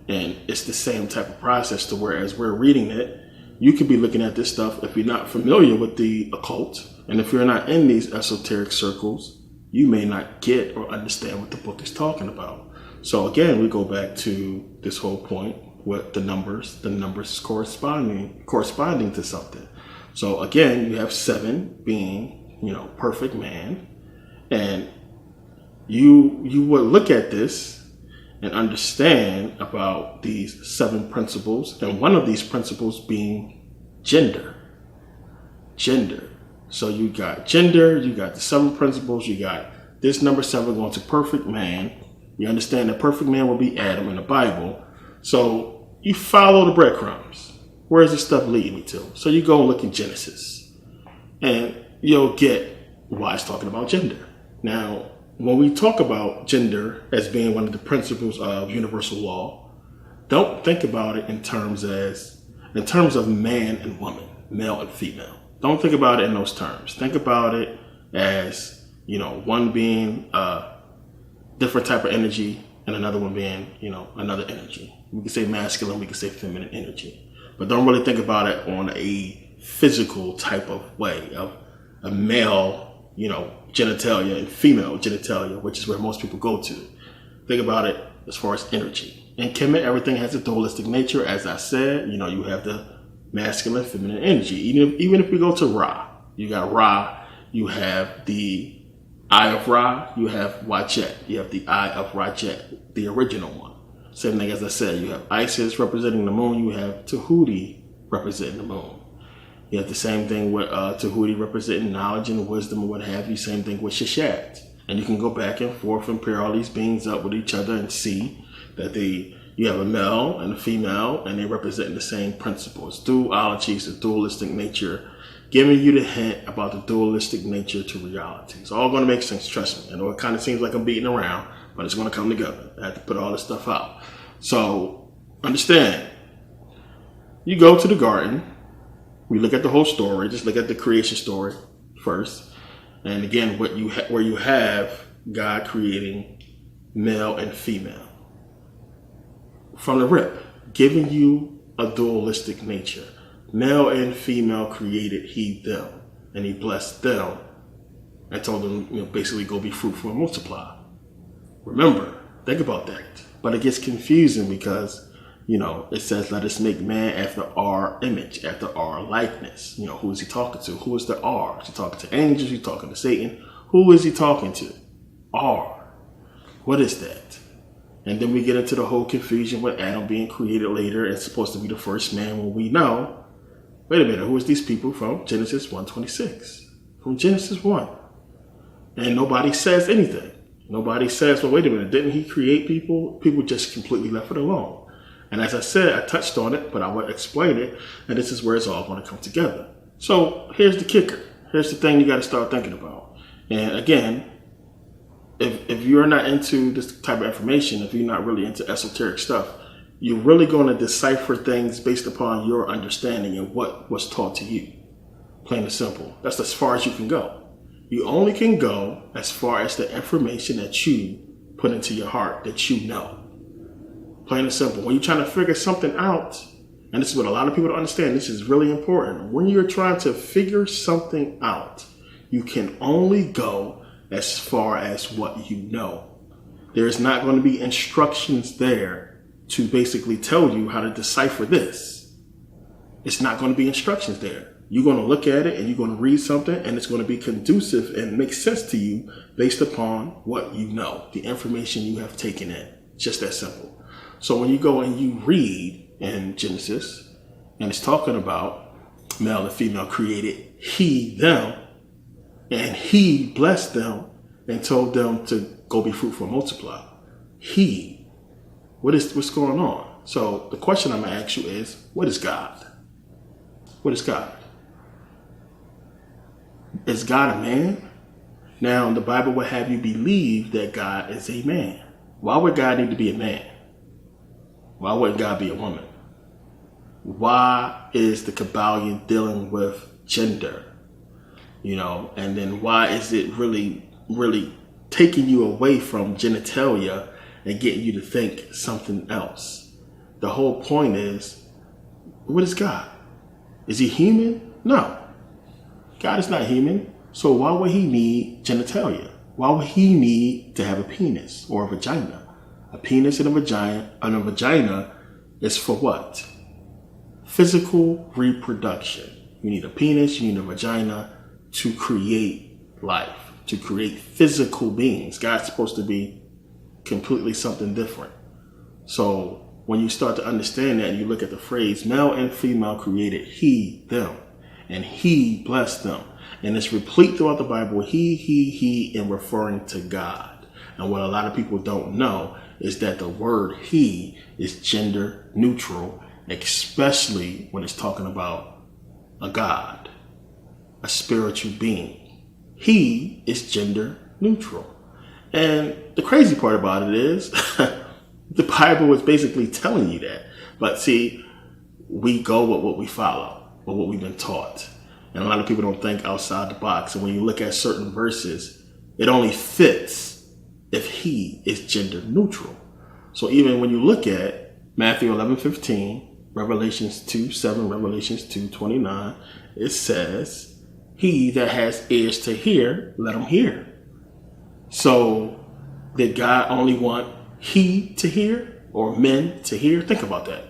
And it's the same type of process to where as we're reading it, you could be looking at this stuff if you're not familiar with the occult. And if you're not in these esoteric circles, you may not get or understand what the book is talking about. So again, we go back to this whole point with the numbers. The numbers is corresponding to something. So again, you have 7 being, perfect man. And you would look at this and understand about these 7 principles. And one of these principles being gender. So you got gender, you got the 7 principles, you got this number 7 going to perfect man. You understand that perfect man will be Adam in the Bible. So you follow the breadcrumbs. Where is this stuff leading me to? So you go and look in Genesis and you'll get why it's talking about gender. Now, when we talk about gender as being one of the principles of universal law, don't think about it in terms of man and woman, male and female. Don't think about it in those terms. Think about it as, one being a different type of energy and another one being, another energy. We can say masculine, we can say feminine energy. But don't really think about it on a physical type of way of a male, genitalia and female genitalia, which is where most people go to. Think about it as far as energy. In Kemet, everything has a dualistic nature. As I said, you have the masculine, feminine energy. Even if we go to Ra, you got Ra, you have the Eye of Ra, you have Wachet, you have the Eye of Rachet, the original one. Same thing as I said, you have Isis representing the moon, you have Tahuti representing the moon. You have the same thing with Tahuti representing knowledge and wisdom and what have you. Same thing with Sheshat. And you can go back and forth and pair all these beings up with each other and see that you have a male and a female and they represent the same principles. Dualities, the dualistic nature, giving you the hint about the dualistic nature to reality. It's all going to make sense, trust me. I know it kind of seems like I'm beating around, but it's going to come together. I have to put all this stuff out. So understand, you go to the garden, we look at the whole story, just look at the creation story first. And again, where you have God creating male and female. From the rip, giving you a dualistic nature. Male and female created he, them. And he blessed them and told them, basically go be fruitful and multiply. Remember, think about that. But it gets confusing because, it says, let us make man after our image, after our likeness. Who is he talking to? Who is the R? Is he talking to angels? Is he talking to Satan? Who is he talking to? R. What is that? And then we get into the whole confusion with Adam being created later and supposed to be the first man when we know, wait a minute, who is these people from Genesis 1:26? From Genesis 1. And nobody says anything. Nobody says, well, wait a minute, didn't he create people? People just completely left it alone. And as I said, I touched on it, but I will explain it. And this is where it's all going to come together. So here's the kicker. Here's the thing you got to start thinking about. And again, if you're not into this type of information, if you're not really into esoteric stuff, you're really going to decipher things based upon your understanding and what was taught to you. Plain and simple. That's as far as you can go. You only can go as far as the information that you put into your heart, that you know. Plain and simple. When you're trying to figure something out, and this is what a lot of people don't understand, this is really important. When you're trying to figure something out, you can only go as far as what you know. There is not going to be instructions there to basically tell you how to decipher this. It's not going to be instructions there. You're going to look at it and you're going to read something, and it's going to be conducive and make sense to you based upon what you know, the information you have taken in. Just that simple. So when you go and you read in Genesis, and it's talking about male and female created he, them, and he blessed them and told them to go be fruitful and multiply. He. What's going on? So the question I'm going to ask you is, what is God? What is God? Is God a man? Now, the Bible would have you believe that God is a man. Why would God need to be a man? Why wouldn't God be a woman? Why is the Kabbalion dealing with gender? And then why is it really taking you away from genitalia and getting you to think something else? The whole point is, what is God? Is he human? No. God is not human. So why would he need genitalia? Why would he need to have a penis or a vagina? A penis and a vagina is for what? Physical reproduction. You need a penis, you need a vagina to create life, to create physical beings. God's supposed to be completely something different. So when you start to understand that and you look at the phrase, male and female created he, them, and he blessed them. And it's replete throughout the Bible, he, and referring to God. And what a lot of people don't know is that the word he is gender neutral, especially when it's talking about a God, a spiritual being. He is gender neutral. And the crazy part about it is the Bible is basically telling you that. But see, we go with what we follow, or what we've been taught. And a lot of people don't think outside the box. And when you look at certain verses, it only fits if he is gender neutral. So even when you look at Matthew 11:15, Revelations 2:7, Revelations 2:29, it says, he that has ears to hear, let him hear. So did God only want he to hear or men to hear? Think about that.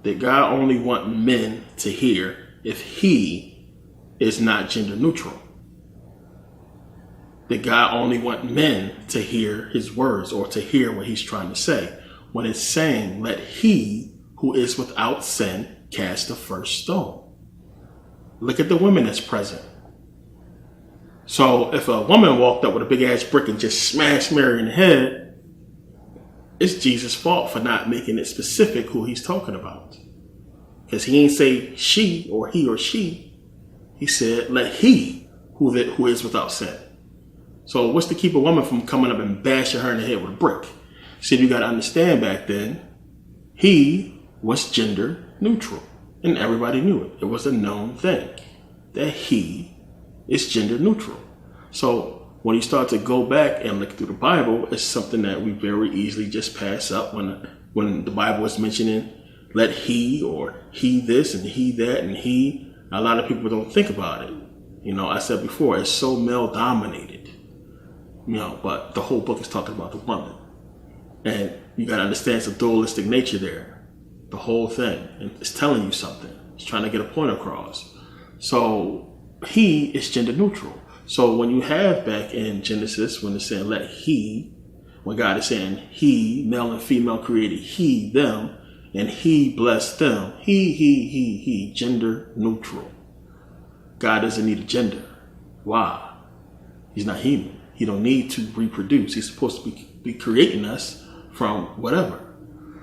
Did God only want men to hear if he is not gender neutral? Did God only want men to hear his words or to hear what he's trying to say? When it's saying, let he who is without sin cast the first stone. Look at the women that's present. So if a woman walked up with a big ass brick and just smashed Mary in the head, it's Jesus' fault for not making it specific who he's talking about. Because he ain't say she or he or she. He said, let he who is without sin. So what's to keep a woman from coming up and bashing her in the head with a brick? See, you got to understand back then, he was gender neutral. And everybody knew it. It was a known thing that he is gender neutral. So when you start to go back and look through the Bible, it's something that we very easily just pass up when the Bible is mentioning let he or he this and he that and he. A lot of people don't think about it. I said before, it's so male dominated. But the whole book is talking about the woman. And you got to understand it's a dualistic nature there. The whole thing. And it's telling you something. It's trying to get a point across. So he is gender neutral. So when you have back in Genesis, when it's saying let he, when God is saying he, male and female created he, them, and he blessed them. He, gender neutral. God doesn't need a gender. Why? He's not human. He don't need to reproduce. He's supposed to be creating us from whatever.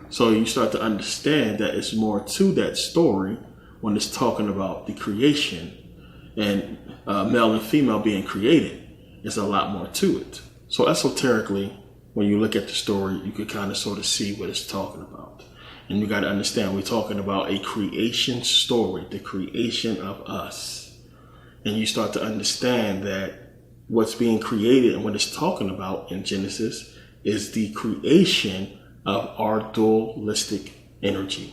So you start to understand that it's more to that story when it's talking about the creation and male and female being created. There's a lot more to it. So esoterically, when you look at the story, you can kind of sort of see what it's talking about. And you got to understand, we're talking about a creation story, the creation of us. And you start to understand that what's being created and what it's talking about in Genesis is the creation of our dualistic energy.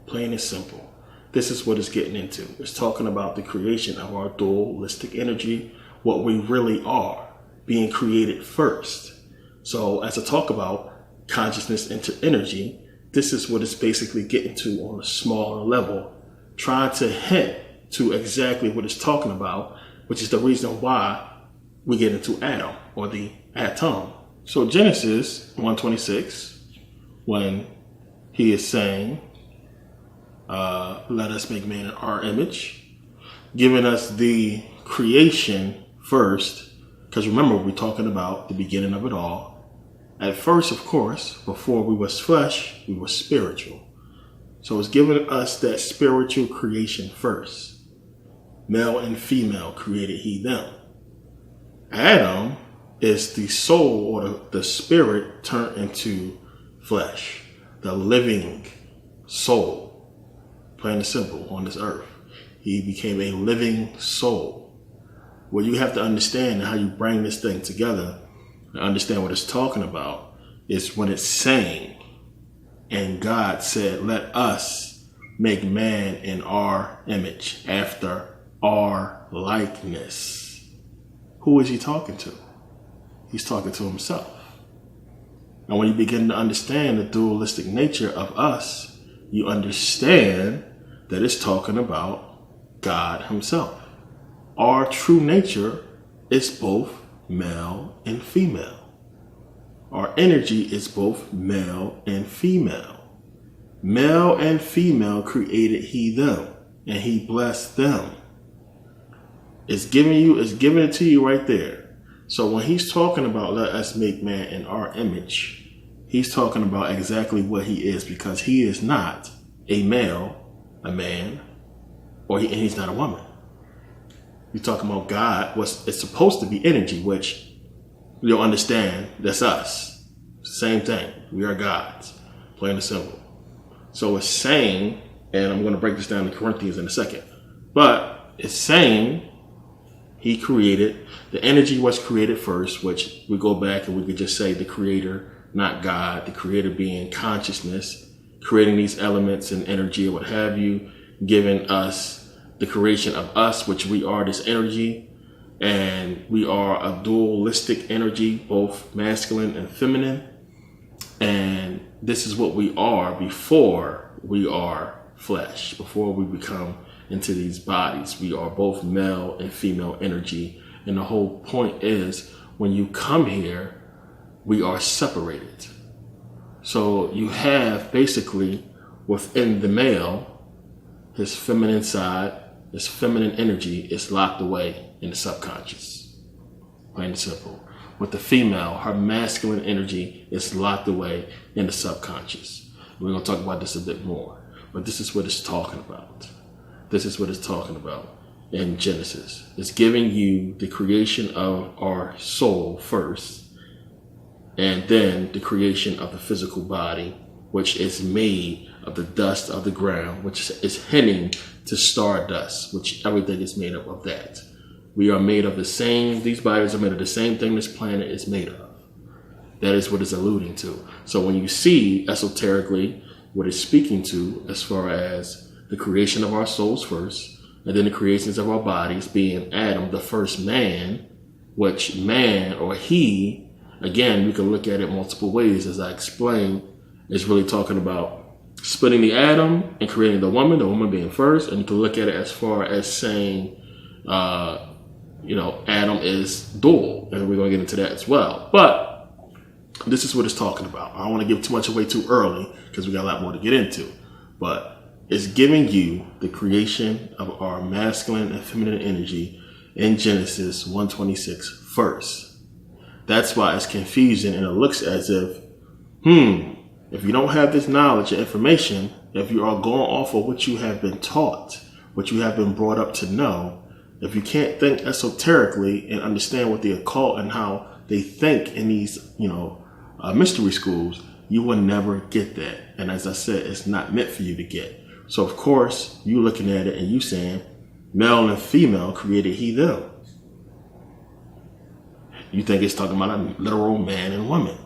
Plain and simple. This is what it's getting into. It's talking about the creation of our dualistic energy, what we really are, being created first. So as I talk about consciousness into energy, this is what it's basically getting to on a smaller level, trying to hint to exactly what it's talking about, which is the reason why we get into Adam, or the atom. So Genesis 1:26, when he is saying, let us make man in our image, giving us the creation first, because remember, we're talking about the beginning of it all. At first, of course, before we was flesh, we were spiritual. So it's giving us that spiritual creation first. Male and female created he them. Adam is the soul, or the spirit turned into flesh, the living soul, plain and simple, on this earth. He became a living soul. What you have to understand, and how you bring this thing together and understand what it's talking about, is when it's saying, and God said, let us make man in our image, after our likeness. Who is he talking to? He's talking to himself. And when you begin to understand the dualistic nature of us, you understand that it's talking about God himself. Our true nature is both male and female. Our energy is both male and female. Male and female created he them, and he blessed them. It's giving it to you right there. So when he's talking about let us make man in our image, he's talking about exactly what he is, because he is not a male, a man, and he's not a woman. You're talking about God, it's supposed to be energy, which you'll understand, that's us. Same thing. We are gods, plain and simple. So it's saying, and I'm going to break this down in Corinthians in a second, but it's saying he created, the energy was created first, which we go back and we could just say the creator, not God, the creator being consciousness, creating these elements and energy or what have you, giving us the creation of us, which we are this energy. And we are a dualistic energy, both masculine and feminine. And this is what we are before we are flesh, before we become into these bodies. We are both male and female energy. And the whole point is, when you come here, we are separated. So you have basically within the male, his feminine side, his feminine energy is locked away in the subconscious, plain and simple. With the female, her masculine energy is locked away in the subconscious. We're going to talk about this a bit more, but this is what it's talking about. This is what it's talking about in Genesis. It's giving you the creation of our soul first, and then the creation of the physical body, which is made of the dust of the ground, which is hinting to stardust, which everything is made up of that. We are made of the same, these bodies are made of the same thing this planet is made of. That is what it's alluding to. So when you see esoterically what it's speaking to, as far as the creation of our souls first, and then the creations of our bodies, being Adam, the first man, which man, or he, again, we can look at it multiple ways, as I explained, is really talking about splitting the atom and creating the woman being first. And you can look at it as far as saying, Adam is dual, and we're going to get into that as well. But this is what it's talking about. I don't want to give too much away too early, because we got a lot more to get into. But it's giving you the creation of our masculine and feminine energy in Genesis 1:26 first. That's why it's confusing, and it looks as if, if you don't have this knowledge and information, if you are going off of what you have been taught, what you have been brought up to know, if you can't think esoterically and understand what the occult and how they think in these, mystery schools, you will never get that. And as I said, it's not meant for you to get. So of course, you looking at it and you saying, male and female created he them. You think it's talking about a literal man and woman,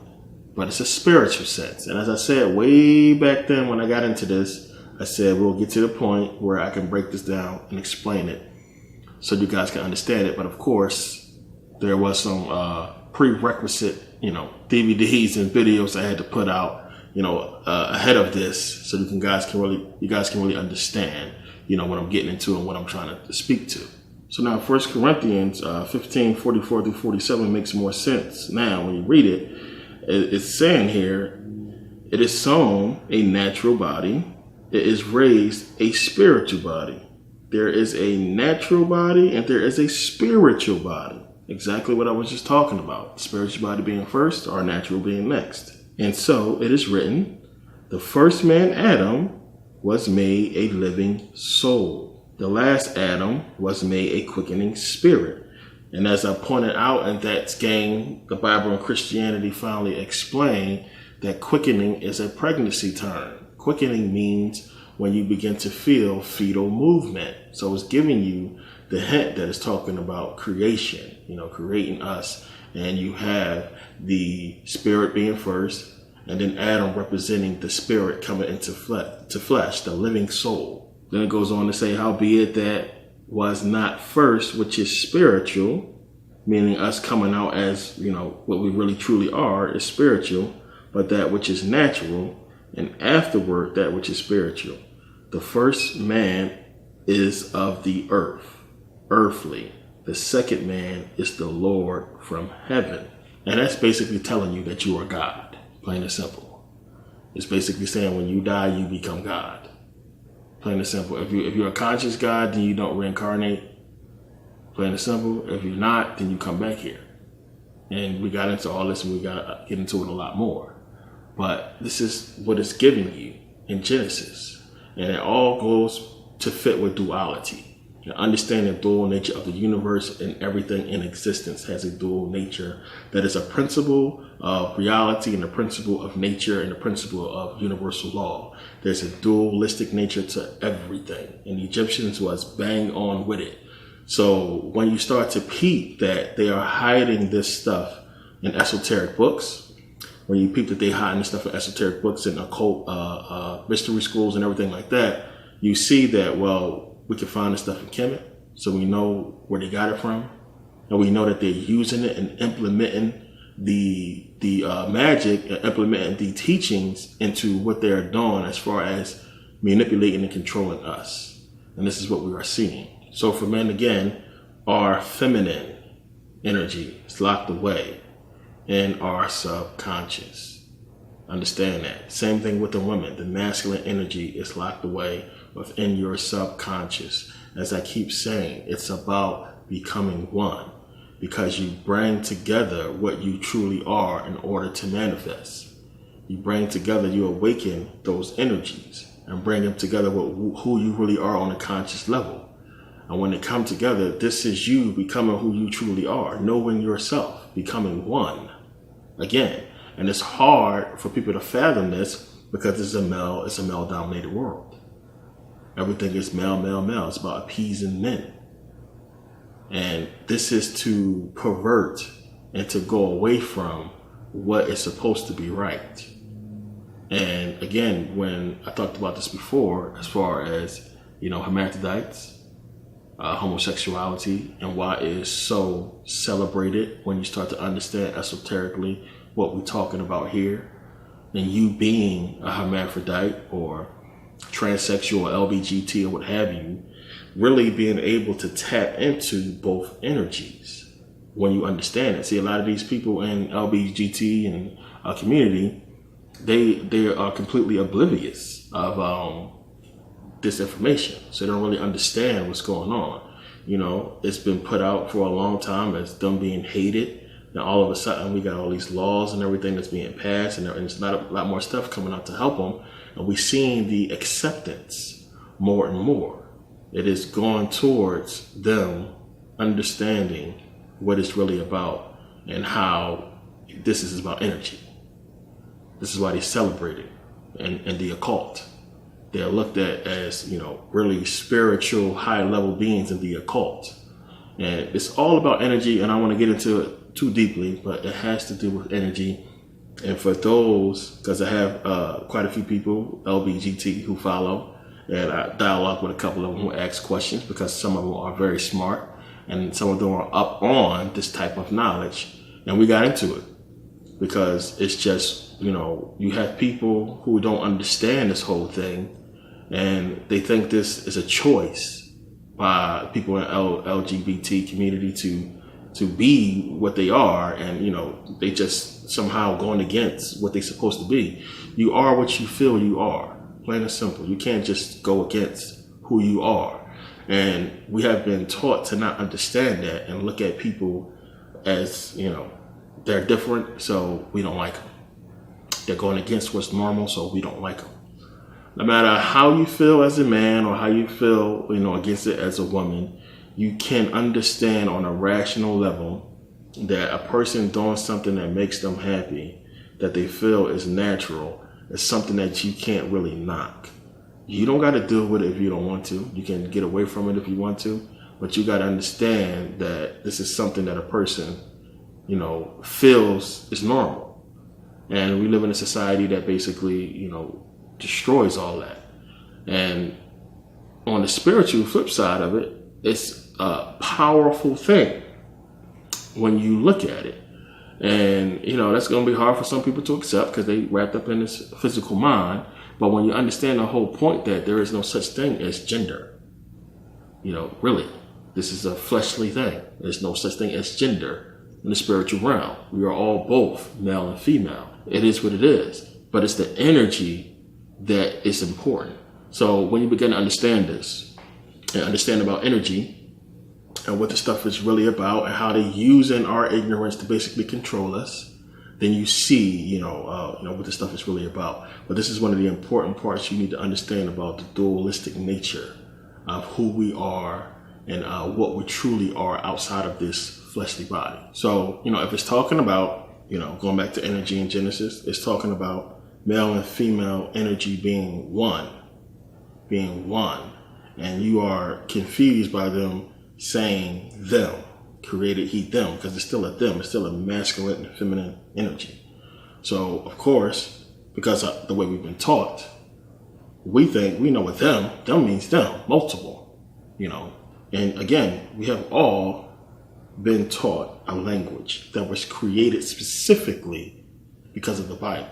but it's a spiritual sense. And as I said way back then when I got into this, I said we'll get to the point where I can break this down and explain it so you guys can understand it. But of course, there was some prerequisite, DVDs and videos I had to put out, ahead of this, so you guys can really understand. what I'm getting into and what I'm trying to speak to. So now 1 Corinthians 15, 44 through 47 makes more sense now when you read it. It's saying here, it is sown a natural body, it is raised a spiritual body. There is a natural body and there is a spiritual body. Exactly what I was just talking about. Spiritual body being first, our natural being next. And so it is written, the first man, Adam, was made a living soul. The last Adam was made a quickening spirit. And as I pointed out in that game, the Bible and Christianity finally explain that quickening is a pregnancy term. Quickening means when you begin to feel fetal movement. So it's giving you the hint that it's talking about creation, creating us. And you have the spirit being first, and then Adam representing the spirit coming into flesh, the living soul. Then it goes on to say, howbeit that was not first, which is spiritual, meaning us coming out as, what we really truly are is spiritual, but that which is natural, and afterward that which is spiritual. The first man is of the earth, earthly. The second man is the Lord from heaven. And that's basically telling you that you are God, plain and simple. It's basically saying when you die, you become God. Plain and simple. If you're a conscious God, then you don't reincarnate. Plain and simple. If you're not, then you come back here. And we got into all this and we got to get into it a lot more. But this is what it's giving you in Genesis. And it all goes to fit with duality. And understanding the dual nature of the universe and everything in existence has a dual nature that is a principle of reality and a principle of nature and a principle of universal law. There's a dualistic nature to everything. And the Egyptians was bang on with it. So when you start to peep that they are hiding this stuff in esoteric books, when you peep that they hiding this stuff in esoteric books and occult mystery schools and everything like that, you see that, we can find this stuff in Kemet, so we know where they got it from, and we know that they're using it and implementing the magic, implementing the teachings into what they're doing as far as manipulating and controlling us. And this is what we are seeing. So for men, again, our feminine energy is locked away in our subconscious. Understand that. Same thing with the women. The masculine energy is locked away within your subconscious. As I keep saying, it's about becoming one, because you bring together what you truly are in order to manifest. You bring together, you awaken those energies and bring them together with who you really are on a conscious level. And when they come together, this is you becoming who you truly are, knowing yourself, becoming one again. And it's hard for people to fathom this because it's a male dominated world. Everything is male, male, male. It's about appeasing men. And this is to pervert and to go away from what is supposed to be right. And again, when I talked about this before, as far as, hermaphrodites, homosexuality, and why it is so celebrated when you start to understand esoterically what we're talking about here, and you being a hermaphrodite or transsexual, LBGT, or what have you, really being able to tap into both energies when you understand it. See, a lot of these people in LBGT and community, they are completely oblivious of this information, so they don't really understand what's going on. It's been put out for a long time as them being hated. Now all of a sudden we got all these laws and everything that's being passed, and there's a lot more stuff coming out to help them. And we're seeing the acceptance more and more. It is going towards them understanding what it's really about and how this is about energy. This is why they celebrate it and the occult. They're looked at as, really spiritual, high-level beings in the occult. And it's all about energy, and I don't want to get into it too deeply, but it has to do with energy. And for those, because I have quite a few people, LBGT, who follow, and I dialogue with a couple of them who ask questions, because some of them are very smart, and some of them are up on this type of knowledge. And we got into it, because it's just, you have people who don't understand this whole thing, And they think this is a choice by people in the LGBT community to be what they are, and they just somehow going against what they're supposed to be. You are what you feel you are, plain and simple. You can't just go against who you are. And we have been taught to not understand that and look at people as, they're different, so we don't like them. They're going against what's normal, so we don't like them. No matter how you feel as a man or how you feel, against it as a woman, you can understand on a rational level that a person doing something that makes them happy, that they feel is natural, is something that you can't really knock. You don't got to deal with it if you don't want to. You can get away from it if you want to, but you got to understand that this is something that a person, feels is normal. And we live in a society that basically, destroys all that. And on the spiritual flip side of it, it's a powerful thing when you look at it. And, that's going to be hard for some people to accept because they wrapped up in this physical mind. But when you understand the whole point that there is no such thing as gender, really, this is a fleshly thing. There's no such thing as gender in the spiritual realm. We are all both male and female. It is what it is. But it's the energy that is important. So when you begin to understand this and understand about energy and what the stuff is really about and how they're using our ignorance to basically control us, then you see, what this stuff is really about. But this is one of the important parts you need to understand about the dualistic nature of who we are and what we truly are outside of this fleshly body. So, if it's talking about, going back to energy in Genesis, it's talking about male and female energy being one. And you are confused by them saying them. Created he them, because it's still a them. It's still a masculine and feminine energy. So, of course, because of the way we've been taught, we think we know what them means them, multiple, And again, we have all been taught a language that was created specifically because of the Bible.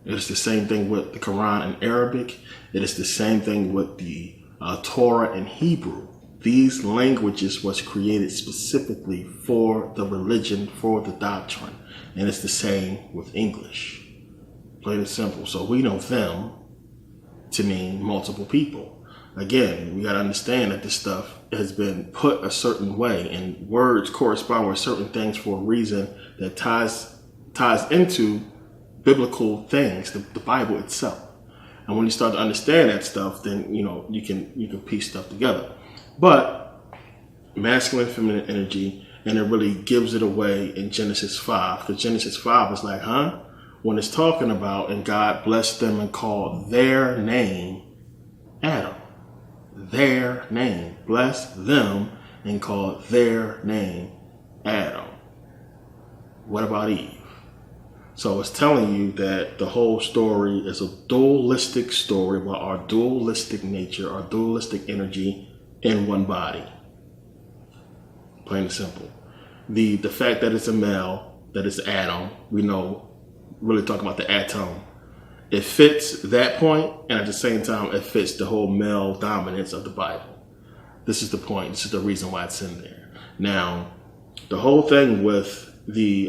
It is the same thing with the Quran in Arabic. It is the same thing with the Torah in Hebrew. These languages was created specifically for the religion, for the doctrine. And it's the same with English. Plain and simple. So we know them to mean multiple people. Again, we got to understand that this stuff has been put a certain way, and words correspond with certain things for a reason that ties into biblical things, the Bible itself. And when you start to understand that stuff, then you can piece stuff together. But masculine, feminine energy, and it really gives it away in Genesis 5, because Genesis 5 is like, when it's talking about, and God blessed them and called their name Adam. Their name. Blessed them and called their name Adam. What about Eve? So it's telling you that the whole story is a dualistic story about our dualistic nature, our dualistic energy in one body. Plain and simple. The fact that it's a male, that it's Adam, we know, really talking about the atom. It fits that point, and at the same time, it fits the whole male dominance of the Bible. This is the point. This is the reason why it's in there. Now, the whole thing with the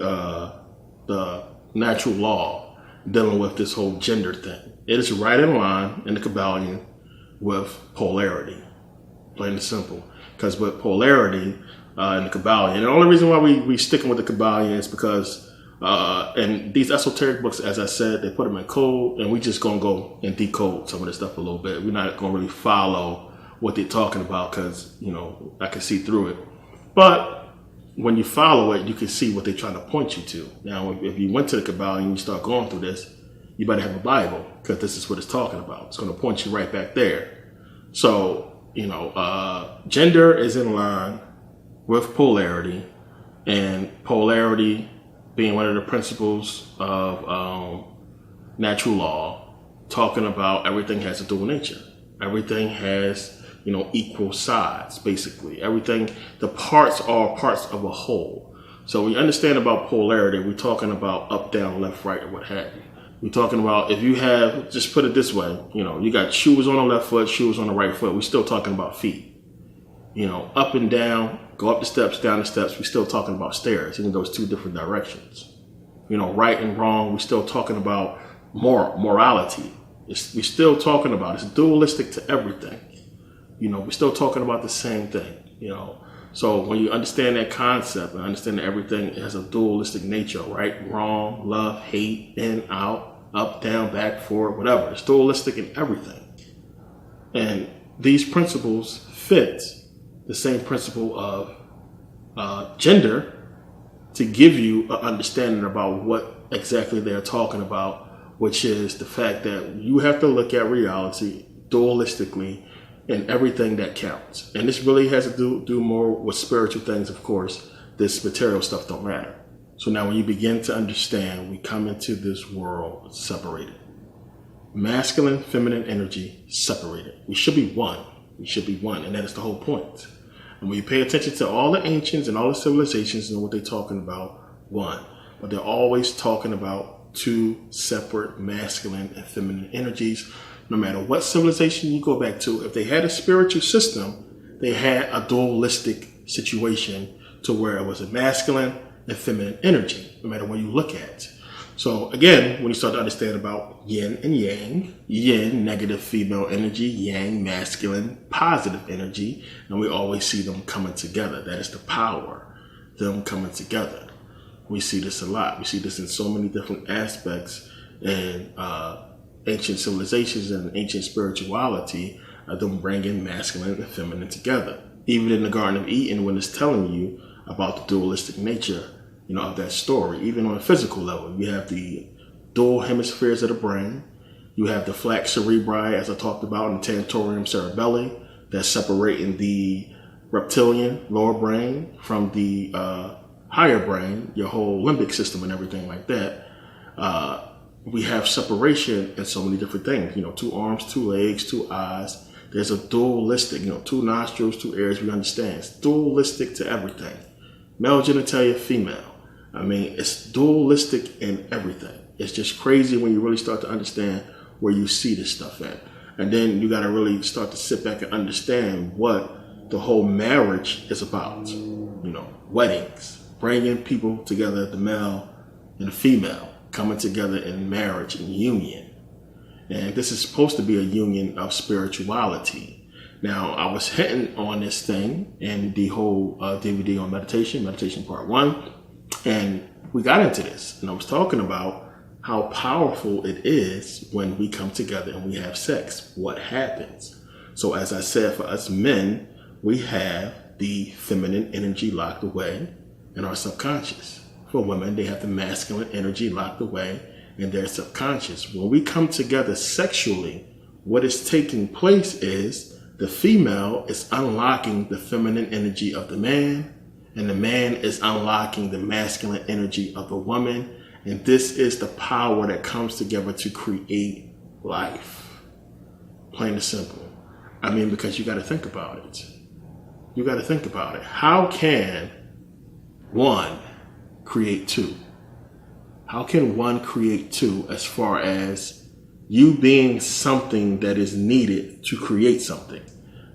natural law dealing with this whole gender thing, it is right in line in the Kabbalion with polarity. Plain and simple. Because with polarity in the Kabbalion, and the only reason why we sticking with the Kabbalion is because and these esoteric books, as I said, they put them in code, and we just gonna go and decode some of this stuff a little bit. We're not gonna really follow what they're talking about because I can see through it. But when you follow it, you can see what they're trying to point you to. Now, if you went to the Kabbalion and you start going through this, you better have a Bible, because this is what it's talking about. It's gonna point you right back there. So gender is in line with polarity, and polarity being one of the principles of natural law, talking about everything has a dual nature. Everything has, equal sides, basically. Everything, the parts are parts of a whole. So when you understand about polarity, we're talking about up, down, left, right, or what have you. We're talking about if you have, just put it this way, you got shoes on the left foot, shoes on the right foot. We're still talking about feet. Up and down, go up the steps, down the steps. We're still talking about stairs, even though it's two different directions. Right and wrong. We're still talking about morality. We're still talking about, it's dualistic to everything. We're still talking about the same thing, So when you understand that concept and understand that everything has a dualistic nature, right, wrong, love, hate, in, out, up, down, back, forward, whatever. It's dualistic in everything. And these principles fit the same principle of gender to give you an understanding about what exactly they're talking about, which is the fact that you have to look at reality dualistically in everything that counts. And this really has to do more with spiritual things, of course. This material stuff don't matter. So now when you begin to understand, we come into this world separated. Masculine, feminine energy separated. We should be one. We should be one. And that is the whole point. And when you pay attention to all the ancients and all the civilizations and what they're talking about, one. But they're always talking about two separate masculine and feminine energies. No matter what civilization you go back to, if they had a spiritual system, they had a dualistic situation to where it was a masculine and feminine energy, no matter what you look at. So again, when you start to understand about yin and yang, yin, negative female energy, yang, masculine, positive energy, and we always see them coming together. That is the power, them coming together. We see this a lot. We see this in so many different aspects in ancient civilizations and ancient spirituality, them bringing masculine and feminine together. Even in the Garden of Eden, when it's telling you about the dualistic nature, of that story, even on a physical level, you have the dual hemispheres of the brain. You have the flat cerebri, as I talked about, and the tentorium cerebelli, that's separating the reptilian lower brain from the higher brain, your whole limbic system and everything like that. We have separation in so many different things, 2 arms, 2 legs, 2 eyes. There's a dualistic, 2 nostrils, 2 ears, we understand. It's dualistic to everything. Male genitalia, female. It's dualistic in everything. It's just crazy when you really start to understand where you see this stuff at. And then you got to really start to sit back and understand what the whole marriage is about. Weddings, bringing people together, the male and the female, coming together in marriage and union. And this is supposed to be a union of spirituality. Now, I was hitting on this thing in the whole DVD on meditation part 1, and we got into this. And I was talking about how powerful it is when we come together and we have sex. What happens? So as I said, for us men, we have the feminine energy locked away in our subconscious. For women, they have the masculine energy locked away in their subconscious. When we come together sexually, what is taking place is the female is unlocking the feminine energy of the man, and the man is unlocking the masculine energy of the woman. And this is the power that comes together to create life. Plain and simple. Because you got to think about it. You got to think about it. How can one create two? How can one create two as far as you being something that is needed to create something?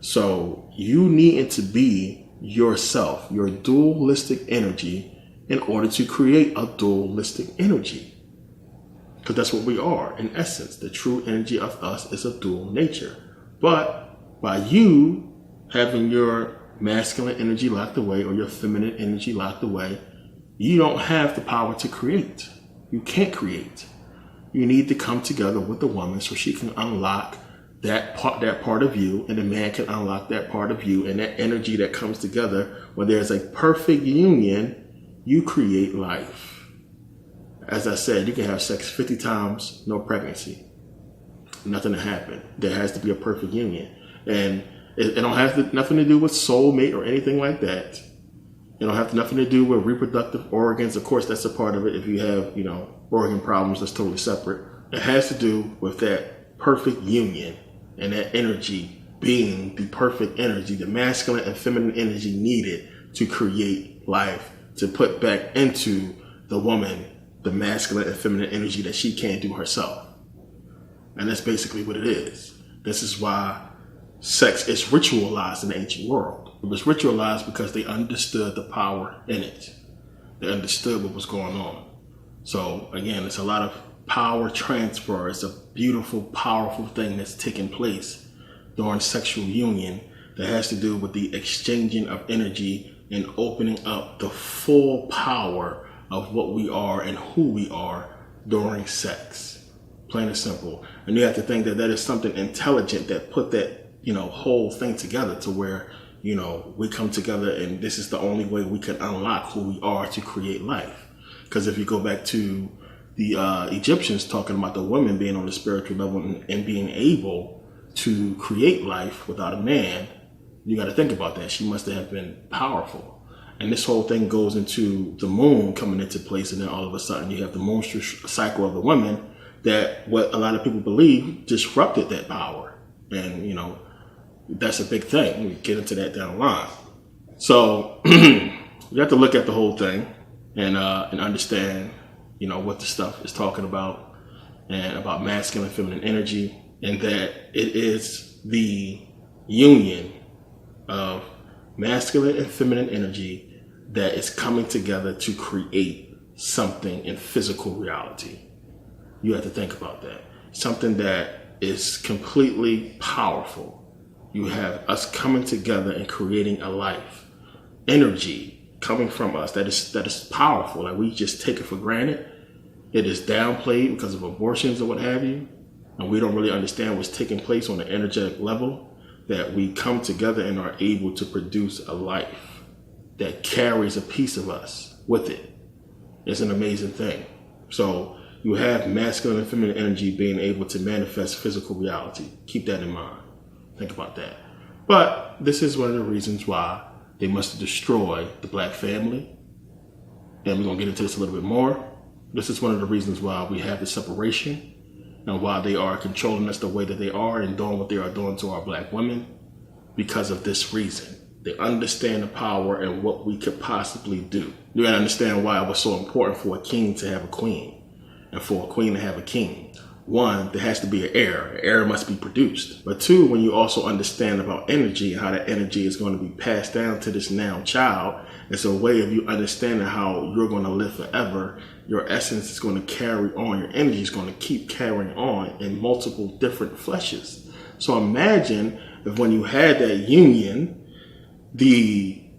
So you need to be yourself, your dualistic energy, in order to create a dualistic energy. Because that's what we are, in essence. The true energy of us is a dual nature. But by you having your masculine energy locked away or your feminine energy locked away, you don't have the power to create. You can't create. You need to come together with the woman so she can unlock that part of you, and the man can unlock that part of you, and that energy that comes together. When there's a perfect union, you create life. As I said, you can have sex 50 times, no pregnancy. Nothing to happen. There has to be a perfect union. And it don't have nothing to do with soulmate or anything like that. It don't have nothing to do with reproductive organs. Of course, that's a part of it. If you have, organ problems, that's totally separate. It has to do with that perfect union and that energy being the perfect energy, the masculine and feminine energy needed to create life, to put back into the woman the masculine and feminine energy that she can't do herself. And that's basically what it is. This is why sex is ritualized in the ancient world. It was ritualized because they understood the power in it. They understood what was going on. So again, it's a lot of power transfer. It's a beautiful, powerful thing that's taking place during sexual union that has to do with the exchanging of energy and opening up the full power of what we are and who we are during sex. Plain and simple. And you have to think that that is something intelligent that put that, whole thing together to where, we come together and this is the only way we can unlock who we are to create life. Because if you go back to the Egyptians talking about the woman being on the spiritual level and being able to create life without a man, you got to think about that. She must have been powerful. And this whole thing goes into the moon coming into place, and then all of a sudden you have the menstrual cycle of the women that what a lot of people believe disrupted that power. And, that's a big thing. We get into that down the line. So you have to look at the whole thing and understand, what the stuff is talking about and about masculine and feminine energy, and that it is the union of masculine and feminine energy that is coming together to create something in physical reality. You have to think about that. Something that is completely powerful. You have us coming together and creating a life. Energy coming from us that is powerful. Like we just take it for granted. It is downplayed because of abortions or what have you. And we don't really understand what's taking place on the energetic level, that we come together and are able to produce a life that carries a piece of us with it. It's an amazing thing. So you have masculine and feminine energy being able to manifest physical reality. Keep that in mind. Think about that. But this is one of the reasons why they must destroy the black family. And we're going to get into this a little bit more. This is one of the reasons why we have the separation and why they are controlling us the way that they are and doing what they are doing to our black women, because of this reason. They understand the power and what we could possibly do. You got to understand why it was so important for a king to have a queen and for a queen to have a king. One, there has to be an heir. An heir must be produced. But two, when you also understand about energy and how that energy is going to be passed down to this now child, it's a way of you understanding how you're going to live forever. Your essence is going to carry on. Your energy is going to keep carrying on in multiple different fleshes. So imagine if when you had that union, the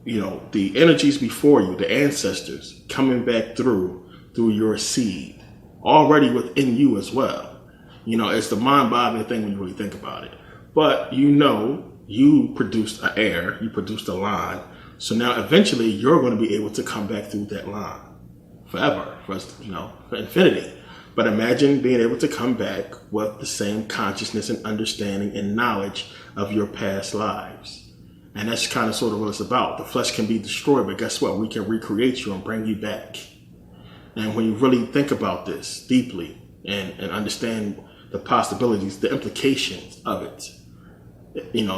energies before you, the ancestors coming back through your seed, already within you as well. It's the mind-boggling thing when you really think about it. But you produced an heir, you produced a line. So now eventually you're going to be able to come back through that line forever, for infinity. But imagine being able to come back with the same consciousness and understanding and knowledge of your past lives. And that's kind of sort of what it's about. The flesh can be destroyed, but guess what? We can recreate you and bring you back. And when you really think about this deeply and understand the possibilities, the implications of it,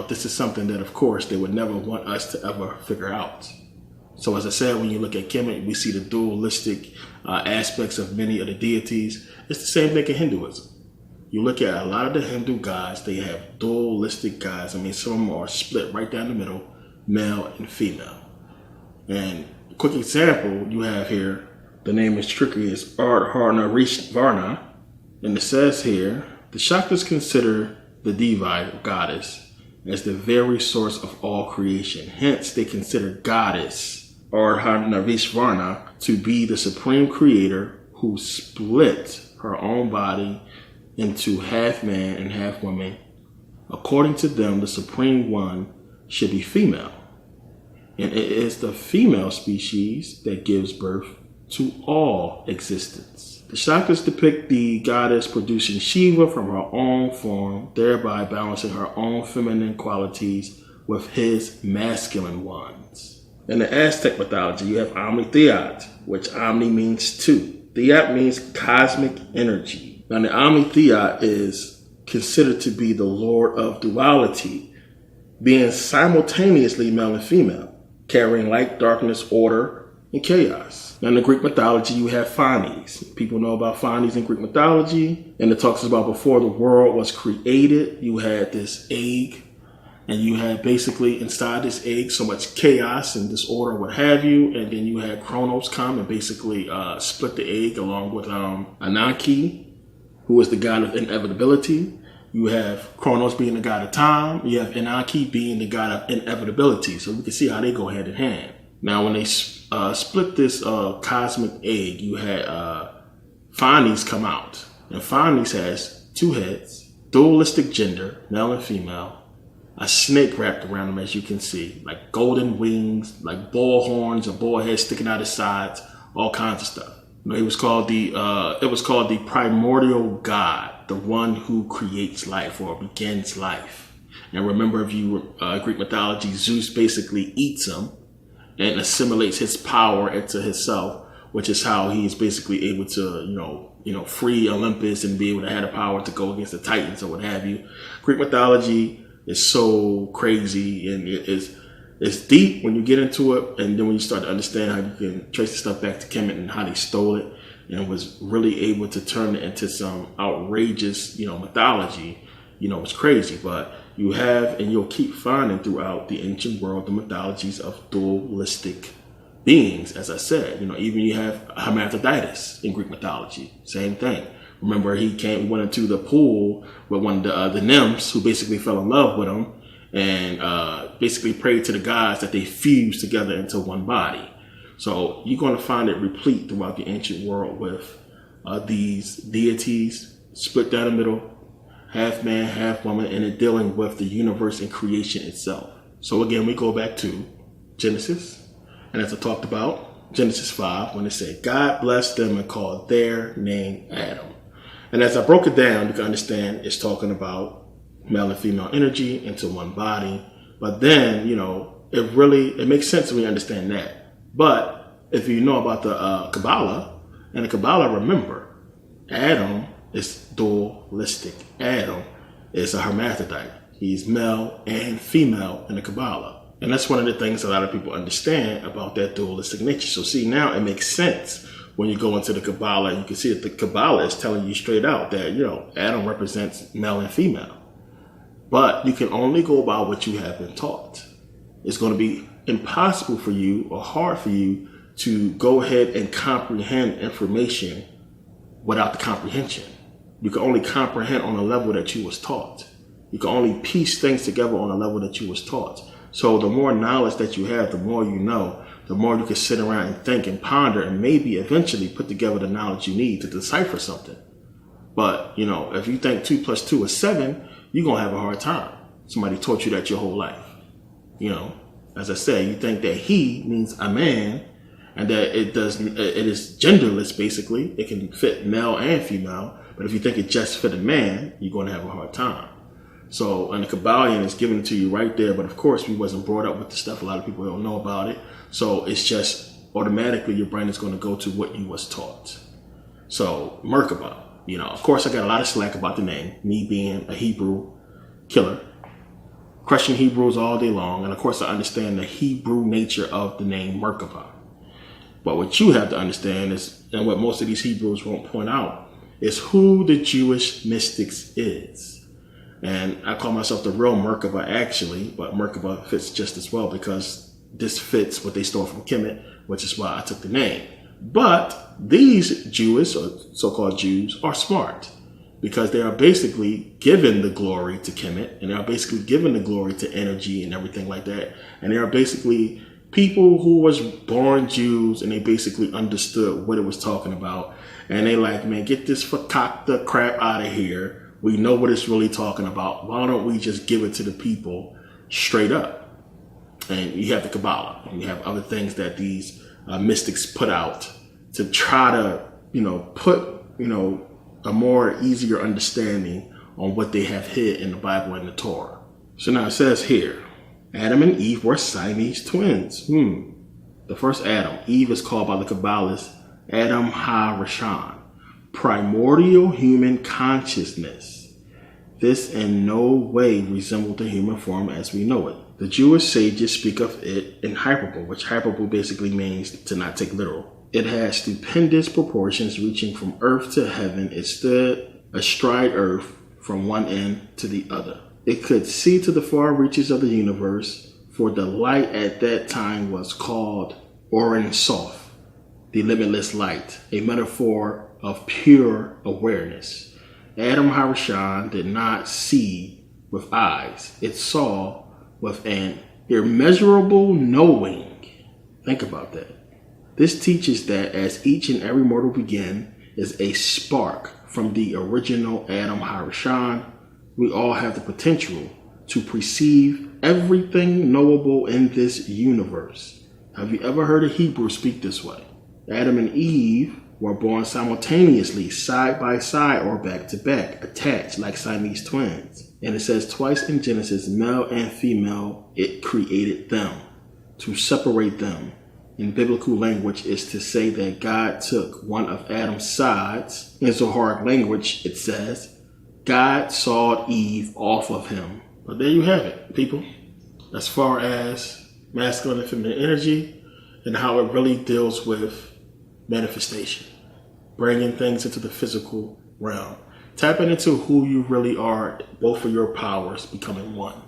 this is something that, of course, they would never want us to ever figure out. So as I said, when you look at Kemet, we see the dualistic aspects of many of the deities. It's the same thing in Hinduism. You look at a lot of the Hindu gods, they have dualistic gods. Some of them are split right down the middle, male and female. And a quick example you have here, the name is tricky, is Ardharnarishvarna. And it says here, the Shaktas consider the Devi, goddess, as the very source of all creation. Hence, they consider goddess Ardharnarishvarna to be the supreme creator who split her own body into half man and half woman. According to them, the supreme one should be female. And it is the female species that gives birth to all existence. The Shaktas depict the goddess producing Shiva from her own form, thereby balancing her own feminine qualities with his masculine ones. In the Aztec mythology, you have Omni Theot, which Omni means two. Theot means cosmic energy. Now, the Omni Theot is considered to be the lord of duality, being simultaneously male and female, carrying light, darkness, order, and chaos. Now in the Greek mythology, you have Phanes. People know about Phanes in Greek mythology. And it talks about before the world was created, you had this egg. And you had basically inside this egg so much chaos and disorder, what have you. And then you had Kronos come and basically split the egg along with Ananke, who is the god of inevitability. You have Kronos being the god of time. You have Ananke being the god of inevitability. So we can see how they go hand in hand. Now, when they split this cosmic egg, you had Phanes come out. And Phanes has two heads, dualistic gender, male and female. A snake wrapped around him, as you can see, like golden wings, like bull horns or bull heads sticking out his sides, all kinds of stuff. You know, it was called the primordial god, the one who creates life or begins life. And remember, if you Greek mythology, Zeus basically eats him and assimilates his power into himself, which is how he's basically able to, free Olympus and be able to have the power to go against the Titans or what have you. Greek mythology is so crazy and it's deep when you get into it, and then when you start to understand how you can trace the stuff back to Kemet and how they stole it and was really able to turn it into some outrageous, mythology, it's crazy. But you have, and you'll keep finding throughout the ancient world, the mythologies of dualistic beings. As I said, even you have Hermaphroditus in Greek mythology, same thing. Remember, he went into the pool with one of the nymphs who basically fell in love with him and basically prayed to the gods that they fused together into one body. So you're going to find it replete throughout the ancient world with these deities split down the middle, half man, half woman, and it dealing with the universe and creation itself. So again, we go back to Genesis, and as I talked about, Genesis 5, when it said, God blessed them and called their name Adam. And as I broke it down, you can understand it's talking about male and female energy into one body. But then, it makes sense when you understand that. But if you know about the Kabbalah, and the Kabbalah, remember, Adam is dualistic. Adam is a hermaphrodite. He's male and female in the Kabbalah. And that's one of the things a lot of people understand about that dualistic nature. So see, now it makes sense. When you go into the Kabbalah, you can see that the Kabbalah is telling you straight out that, Adam represents male and female. But you can only go by what you have been taught. It's going to be impossible for you or hard for you to go ahead and comprehend information without the comprehension. You can only comprehend on a level that you was taught. You can only piece things together on a level that you was taught. So the more knowledge that you have, the more you know, the more you can sit around and think and ponder and maybe eventually put together the knowledge you need to decipher something. But, if you think 2 + 2 is 7, you're going to have a hard time. Somebody taught you that your whole life. As I said, you think that he means a man and that it is genderless, basically. It can fit male and female. But if you think it just fit a man, you're going to have a hard time. So, and the Kabbalion is giving it to you right there. But of course, we wasn't brought up with the stuff. A lot of people don't know about it. So it's just automatically your brain is going to go to what you was taught. So Merkaba, of course, I got a lot of slack about the name, me being a Hebrew killer, crushing Hebrews all day long. And of course, I understand the Hebrew nature of the name Merkaba. But what you have to understand is, and what most of these Hebrews won't point out, is who the Jewish mystics is. And I call myself the real Merkaba actually, but Merkaba fits just as well because this fits what they stole from Kemet, which is why I took the name. But these Jewish or so-called Jews are smart because they are basically given the glory to Kemet, and they are basically given the glory to energy and everything like that. And they are basically people who was born Jews, and they basically understood what it was talking about. And they like, man, get this fakakta crap out of here. We know what it's really talking about. Why don't we just give it to the people straight up? And you have the Kabbalah, and you have other things that these mystics put out to try to, put, a more easier understanding on what they have hid in the Bible and the Torah. So now it says here, Adam and Eve were Siamese twins. The first Adam, Eve, is called by the Kabbalists Adam HaRishon, primordial human consciousness. this in no way resembled the human form as we know it. The Jewish sages speak of it in hyperbole, which hyperbole basically means to not take literal. It has stupendous proportions reaching from earth to heaven. It stood astride earth from one end to the other. It could see to the far reaches of the universe, for the light at that time was called Orin Sof, the limitless light, a metaphor of pure awareness. Adam Harishon did not see with eyes. It saw with an immeasurable knowing. Think about that. This teaches that as each and every mortal began is a spark from the original Adam Harishon, we all have the potential to perceive everything knowable in this universe. Have you ever heard a Hebrew speak this way? Adam and Eve were born simultaneously, side by side or back to back, attached like Siamese twins. And it says twice in Genesis, male and female, it created them. To separate them in biblical language is to say that God took one of Adam's sides. In Zoharic language, it says, God sawed Eve off of him. But there you have it, people. As far as masculine and feminine energy and how it really deals with manifestation, bringing things into the physical realm, tapping into who you really are, both of your powers becoming one.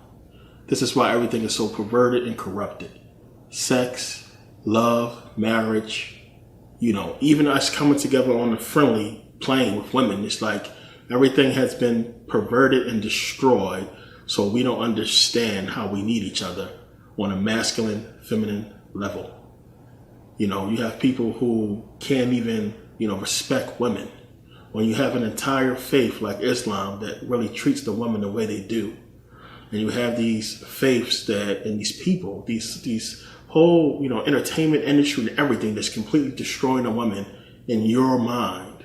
This is why everything is so perverted and corrupted. Sex, love, marriage, even us coming together on a friendly plane with women. It's like everything has been perverted and destroyed, so we don't understand how we need each other on a masculine, feminine level. You have people who can't even, respect women. When you have an entire faith like Islam that really treats the woman the way they do, and you have these faiths and these people, these whole, entertainment industry and everything that's completely destroying a woman in your mind,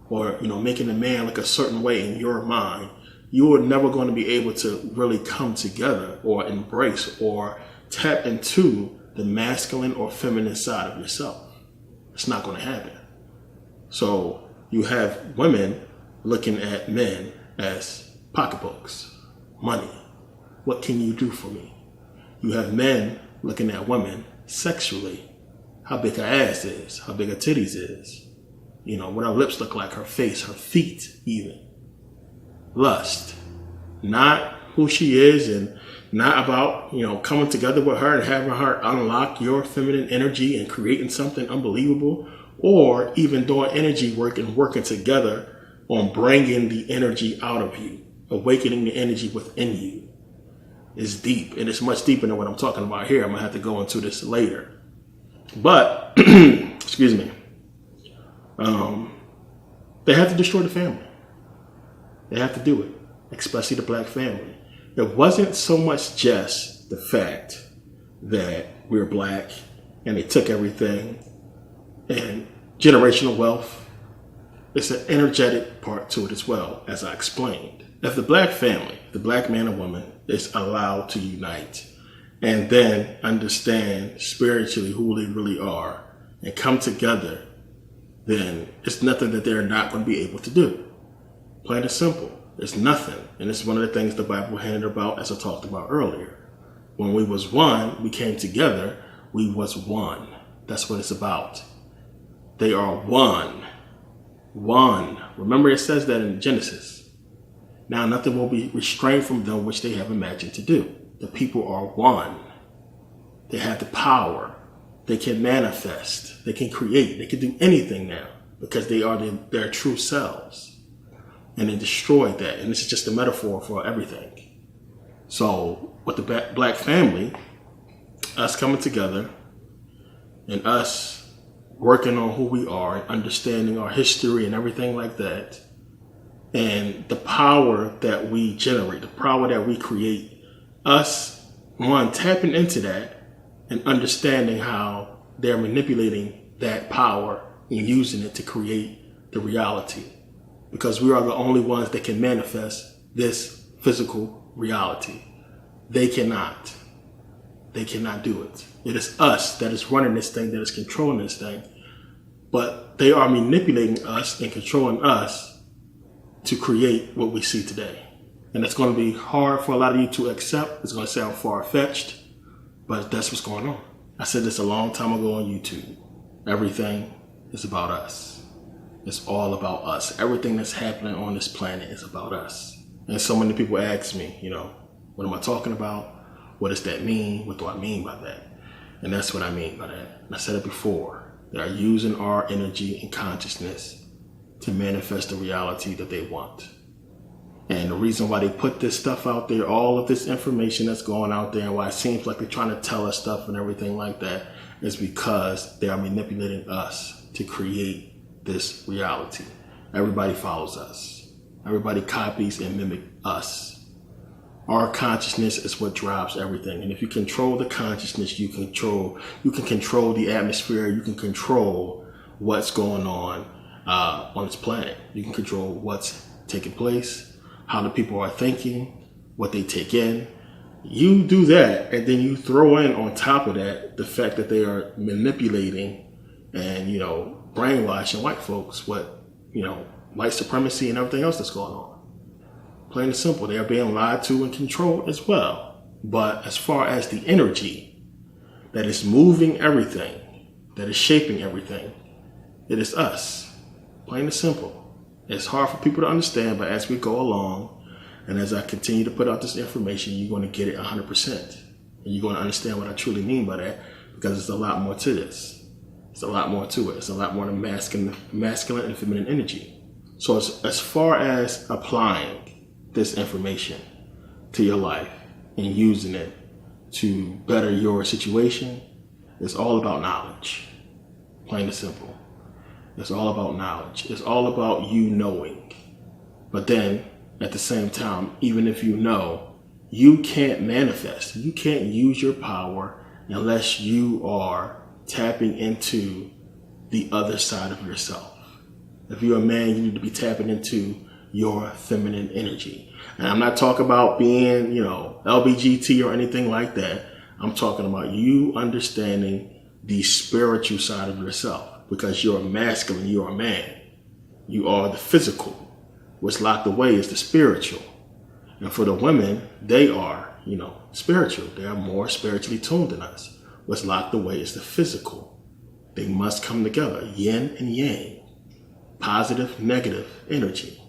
or, making a man look a certain way in your mind, you are never going to be able to really come together or embrace or tap into the masculine or feminine side of yourself. It's not going to happen. So you have women looking at men as pocketbooks, money. What can you do for me? You have men looking at women sexually. How big her ass is, how big her titties is. What her lips look like, her face, her feet even. Lust. Not who she is and not about, coming together with her and having her unlock your feminine energy and creating something unbelievable, or even doing energy work and working together on bringing the energy out of you, awakening the energy within you. It's deep, and it's much deeper than what I'm talking about here. I'm going to have to go into this later. But, excuse me, they have to destroy the family. They have to do it, especially the black family. It wasn't so much just the fact that we're black and they took everything and generational wealth. It's an energetic part to it as well, as I explained. If the black family, the black man and woman, is allowed to unite and then understand spiritually who they really are and come together, then it's nothing that they're not going to be able to do. Plain and simple. It's nothing. And it's one of the things the Bible handed about, as I talked about earlier. When we was one, we came together, we was one. That's what it's about. They are one. One. Remember, it says that in Genesis. Now nothing will be restrained from them which they have imagined to do. The people are one. They have the power. They can manifest. They can create. They can do anything now because they are their true selves. And they destroyed that. And this is just a metaphor for everything. So with the black family, us coming together and us working on who we are and understanding our history and everything like that, and the power that we generate, the power that we create, us, one, tapping into that and understanding how they're manipulating that power and using it to create the reality. Because we are the only ones that can manifest this physical reality. They cannot. They cannot do it. It is us that is running this thing, that is controlling this thing. But they are manipulating us and controlling us to create what we see today. And it's going to be hard for a lot of you to accept. It's going to sound far-fetched, but that's what's going on. I said this a long time ago on YouTube. Everything is about us. It's all about us. Everything that's happening on this planet is about us. And so many people ask me, what am I talking about? What does that mean? What do I mean by that? And that's what I mean by that. And I said it before. They are using our energy and consciousness to manifest the reality that they want. And the reason why they put this stuff out there, all of this information that's going out there, and why it seems like they're trying to tell us stuff and everything like that, is because they are manipulating us to create this reality. Everybody follows us. Everybody copies and mimics us. Our consciousness is what drives everything. And if you control the consciousness, you can control the atmosphere. You can control what's going on this planet. You can control what's taking place, how the people are thinking, what they take in. You do that, and then you throw in on top of that the fact that they are manipulating and, brainwashing white folks, white supremacy and everything else that's going on. Plain and simple, they are being lied to and controlled as well. But as far as the energy that is moving everything, that is shaping everything, it is us. Plain and simple. It's hard for people to understand, but as we go along, and as I continue to put out this information, you're going to get it 100%. And you're going to understand what I truly mean by that, because there's a lot more to this. There's a lot more to it. It's a lot more than masculine and feminine energy. So as far as applying this information to your life and using it to better your situation, it's all about knowledge. Plain and simple. It's all about knowledge. It's all about you knowing. But then, at the same time, even if you know, you can't manifest. You can't use your power unless you are tapping into the other side of yourself. If you're a man, you need to be tapping into your feminine energy. And I'm not talking about being, LBGT or anything like that. I'm talking about you understanding the spiritual side of yourself. Because you're masculine, you're a man. You are the physical. What's locked away is the spiritual. And for the women, they are, spiritual. They are more spiritually tuned than us. What's locked away is the physical. They must come together, yin and yang. Positive, negative energy.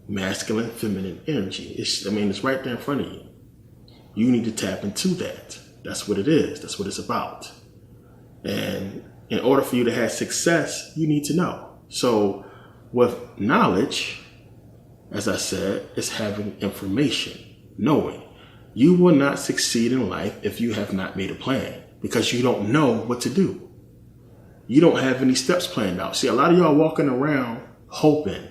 Masculine, feminine energy. It's right there in front of you. You need to tap into that. That's what it is. That's what it's about. And in order for you to have success, you need to know. So with knowledge, as I said, is having information, knowing. You will not succeed in life if you have not made a plan, because you don't know what to do. You don't have any steps planned out. See, a lot of y'all walking around hoping,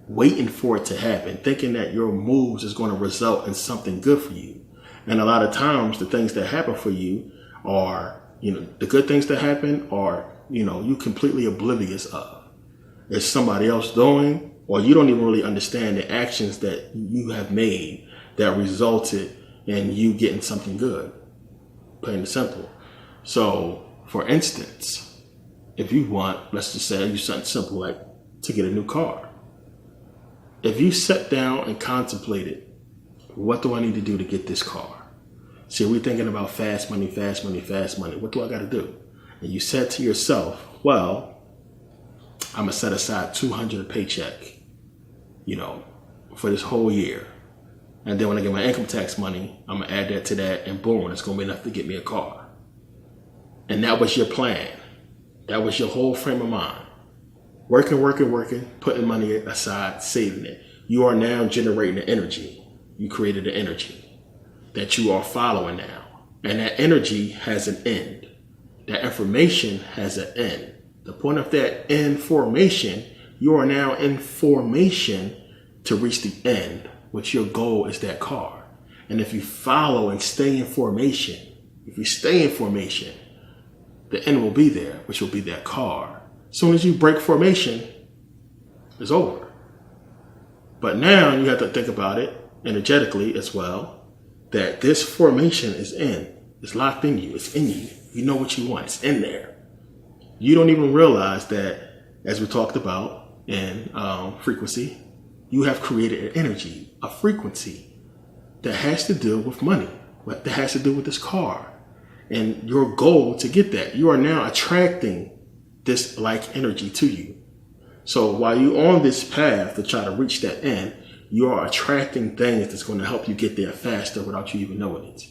waiting for it to happen, thinking that your moves is going to result in something good for you. And a lot of times the things that happen for you are, the good things that happen are, you completely oblivious of. It's somebody else doing, or you don't even really understand the actions that you have made that resulted in you getting something good. Plain and simple. So, for instance, if you want, let's just say, something simple like to get a new car. If you sat down and contemplated, what do I need to do to get this car? See, we're thinking about fast money, fast money, fast money. What do I got to do? And you said to yourself, well, I'm going to set aside $200 a paycheck, for this whole year. And then when I get my income tax money, I'm going to add that to that, and boom, it's going to be enough to get me a car. And that was your plan. That was your whole frame of mind. Working, putting money aside, saving it. You are now generating the energy. You created the energy that you are following now. And that energy has an end. That information has an end. The point of that information, you are now in formation to reach the end, which your goal is that car. And if you follow and stay in formation, the end will be there, which will be that car. As soon as you break formation, it's over. But now you have to think about it energetically as well, that this formation is it's locked in you, it's in you. You know what you want, it's in there. You don't even realize that, as we talked about in frequency, you have created an energy, a frequency that has to do with money, that has to do with this car, and your goal to get that. You are now attracting this like energy to you. So while you're on this path to try to reach that end, you are attracting things that's going to help you get there faster without you even knowing it.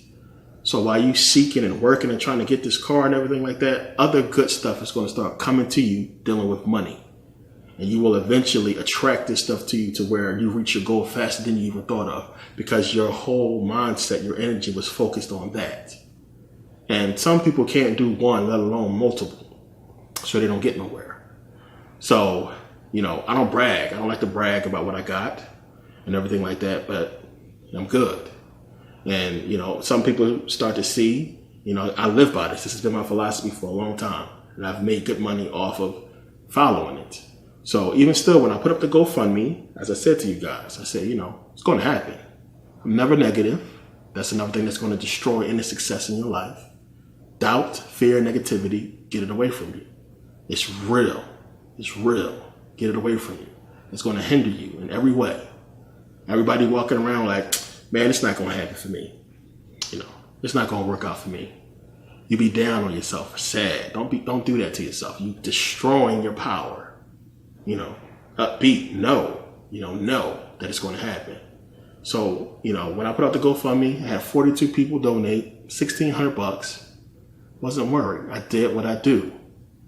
So while you seeking and working and trying to get this car and everything like that, other good stuff is going to start coming to you dealing with money. And you will eventually attract this stuff to you to where you reach your goal faster than you even thought of, because your whole mindset, your energy was focused on that. And some people can't do one, let alone multiple, so they don't get nowhere. So, I don't brag. I don't like to brag about what I got and everything like that, but I'm good. And, some people start to see, I live by this. This has been my philosophy for a long time, and I've made good money off of following it. So even still, when I put up the GoFundMe, as I said to you guys, I said, it's going to happen. I'm never negative. That's another thing that's going to destroy any success in your life. Doubt, fear, negativity, get it away from you. It's real. It's real. Get it away from you. It's going to hinder you in every way. Everybody walking around like, man, it's not going to happen for me. It's not going to work out for me. You be down on yourself, sad. Don't do that to yourself. You destroying your power. Upbeat, know that it's going to happen. So, when I put out the GoFundMe, I had 42 people donate $1,600. Wasn't worried. I did what I do,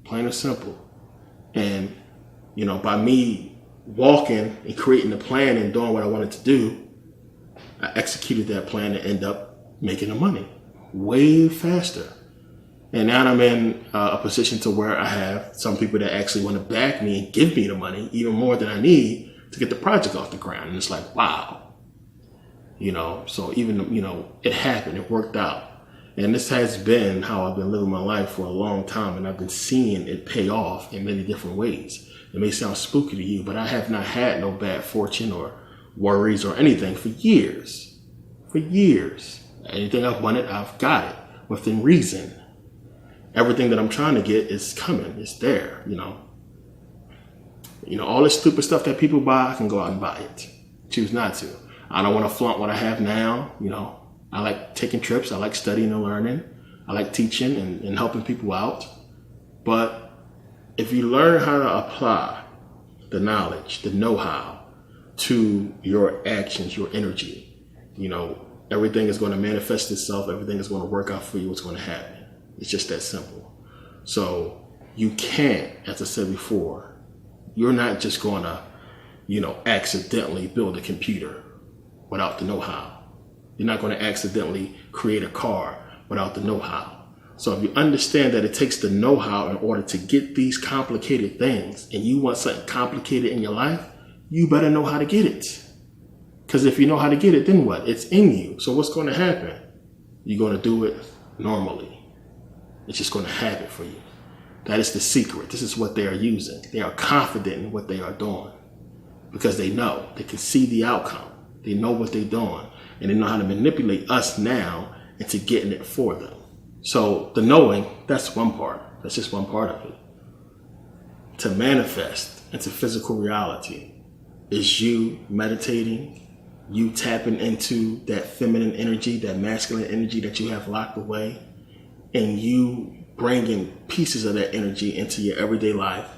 plain and simple. And, by me walking and creating a plan and doing what I wanted to do, I executed that plan and end up making the money way faster. And now I'm in a position to where I have some people that actually want to back me and give me the money, even more than I need to get the project off the ground. And it's like, wow, so even, it happened, it worked out. And this has been how I've been living my life for a long time. And I've been seeing it pay off in many different ways. It may sound spooky to you, but I have not had no bad fortune or worries or anything for years. For years. Anything I've wanted, I've got it within reason. Everything that I'm trying to get is coming. It's there, all this stupid stuff that people buy, I can go out and buy it. Choose not to. I don't want to flaunt what I have now. I like taking trips. I like studying and learning. I like teaching and helping people out. But if you learn how to apply the knowledge, the know-how to your actions, your energy, everything is going to manifest itself. Everything is going to work out for you. What's going to happen. It's just that simple. So you can't, as I said before, you're not just going to, accidentally build a computer without the know-how. You're not going to accidentally create a car without the know-how. So if you understand that it takes the know-how in order to get these complicated things, and you want something complicated in your life, you better know how to get it. Because if you know how to get it, then what? It's in you. So what's going to happen? You're going to do it normally. It's just going to happen for you. That is the secret. This is what they are using. They are confident in what they are doing because they know. They can see the outcome. They know what they're doing. And they know how to manipulate us now into getting it for them. So the knowing, that's one part. That's just one part of it. To manifest into physical reality is you meditating, you tapping into that feminine energy, that masculine energy that you have locked away, and you bringing pieces of that energy into your everyday life.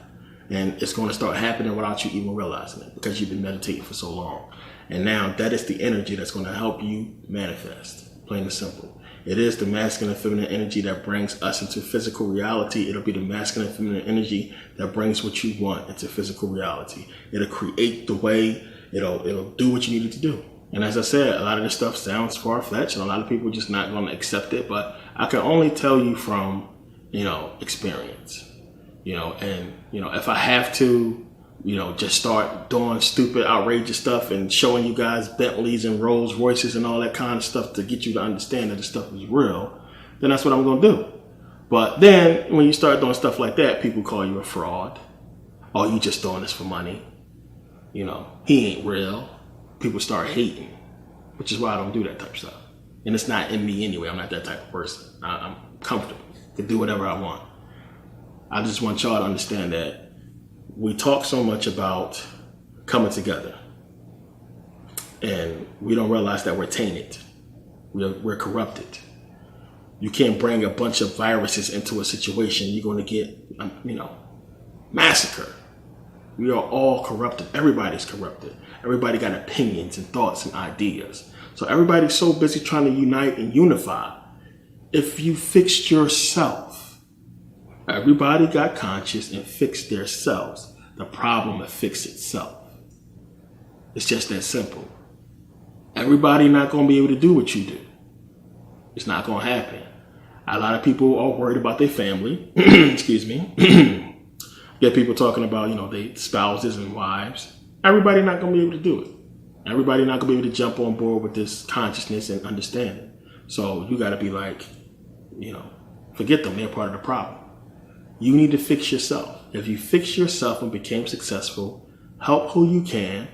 And it's going to start happening without you even realizing it because you've been meditating for so long. And now that is the energy that's going to help you manifest, plain and simple. It is the masculine and feminine energy that brings us into physical reality. It'll be the masculine and feminine energy that brings what you want into physical reality. It'll create the way, it'll do what you need it to do. And as I said, a lot of this stuff sounds far-fetched and a lot of people are just not going to accept it. But I can only tell you from, experience, and, if I have to, just start doing stupid, outrageous stuff and showing you guys Bentleys and Rolls Royces and all that kind of stuff to get you to understand that this stuff is real, then that's what I'm going to do. But then when you start doing stuff like that, people call you a fraud. Oh, you just doing this for money. He ain't real. People start hating, which is why I don't do that type of stuff. And it's not in me anyway. I'm not that type of person. I'm comfortable. I can do whatever I want. I just want y'all to understand that we talk so much about coming together. And we don't realize that we're tainted. We're corrupted. You can't bring a bunch of viruses into a situation. You're going to get, massacred. We are all corrupted. Everybody's corrupted. Everybody got opinions and thoughts and ideas. So everybody's so busy trying to unite and unify. If you fixed yourself, everybody got conscious and fixed themselves, the problem will fix itself. It's just that simple. Everybody not going to be able to do what you do. It's not going to happen. A lot of people are worried about their family. Excuse me. Get people talking about, their spouses and wives. Everybody not going to be able to do it. Everybody not going to be able to jump on board with this consciousness and understanding. So you got to be like, forget them. They're part of the problem. You need to fix yourself. If you fix yourself and became successful, help who you can,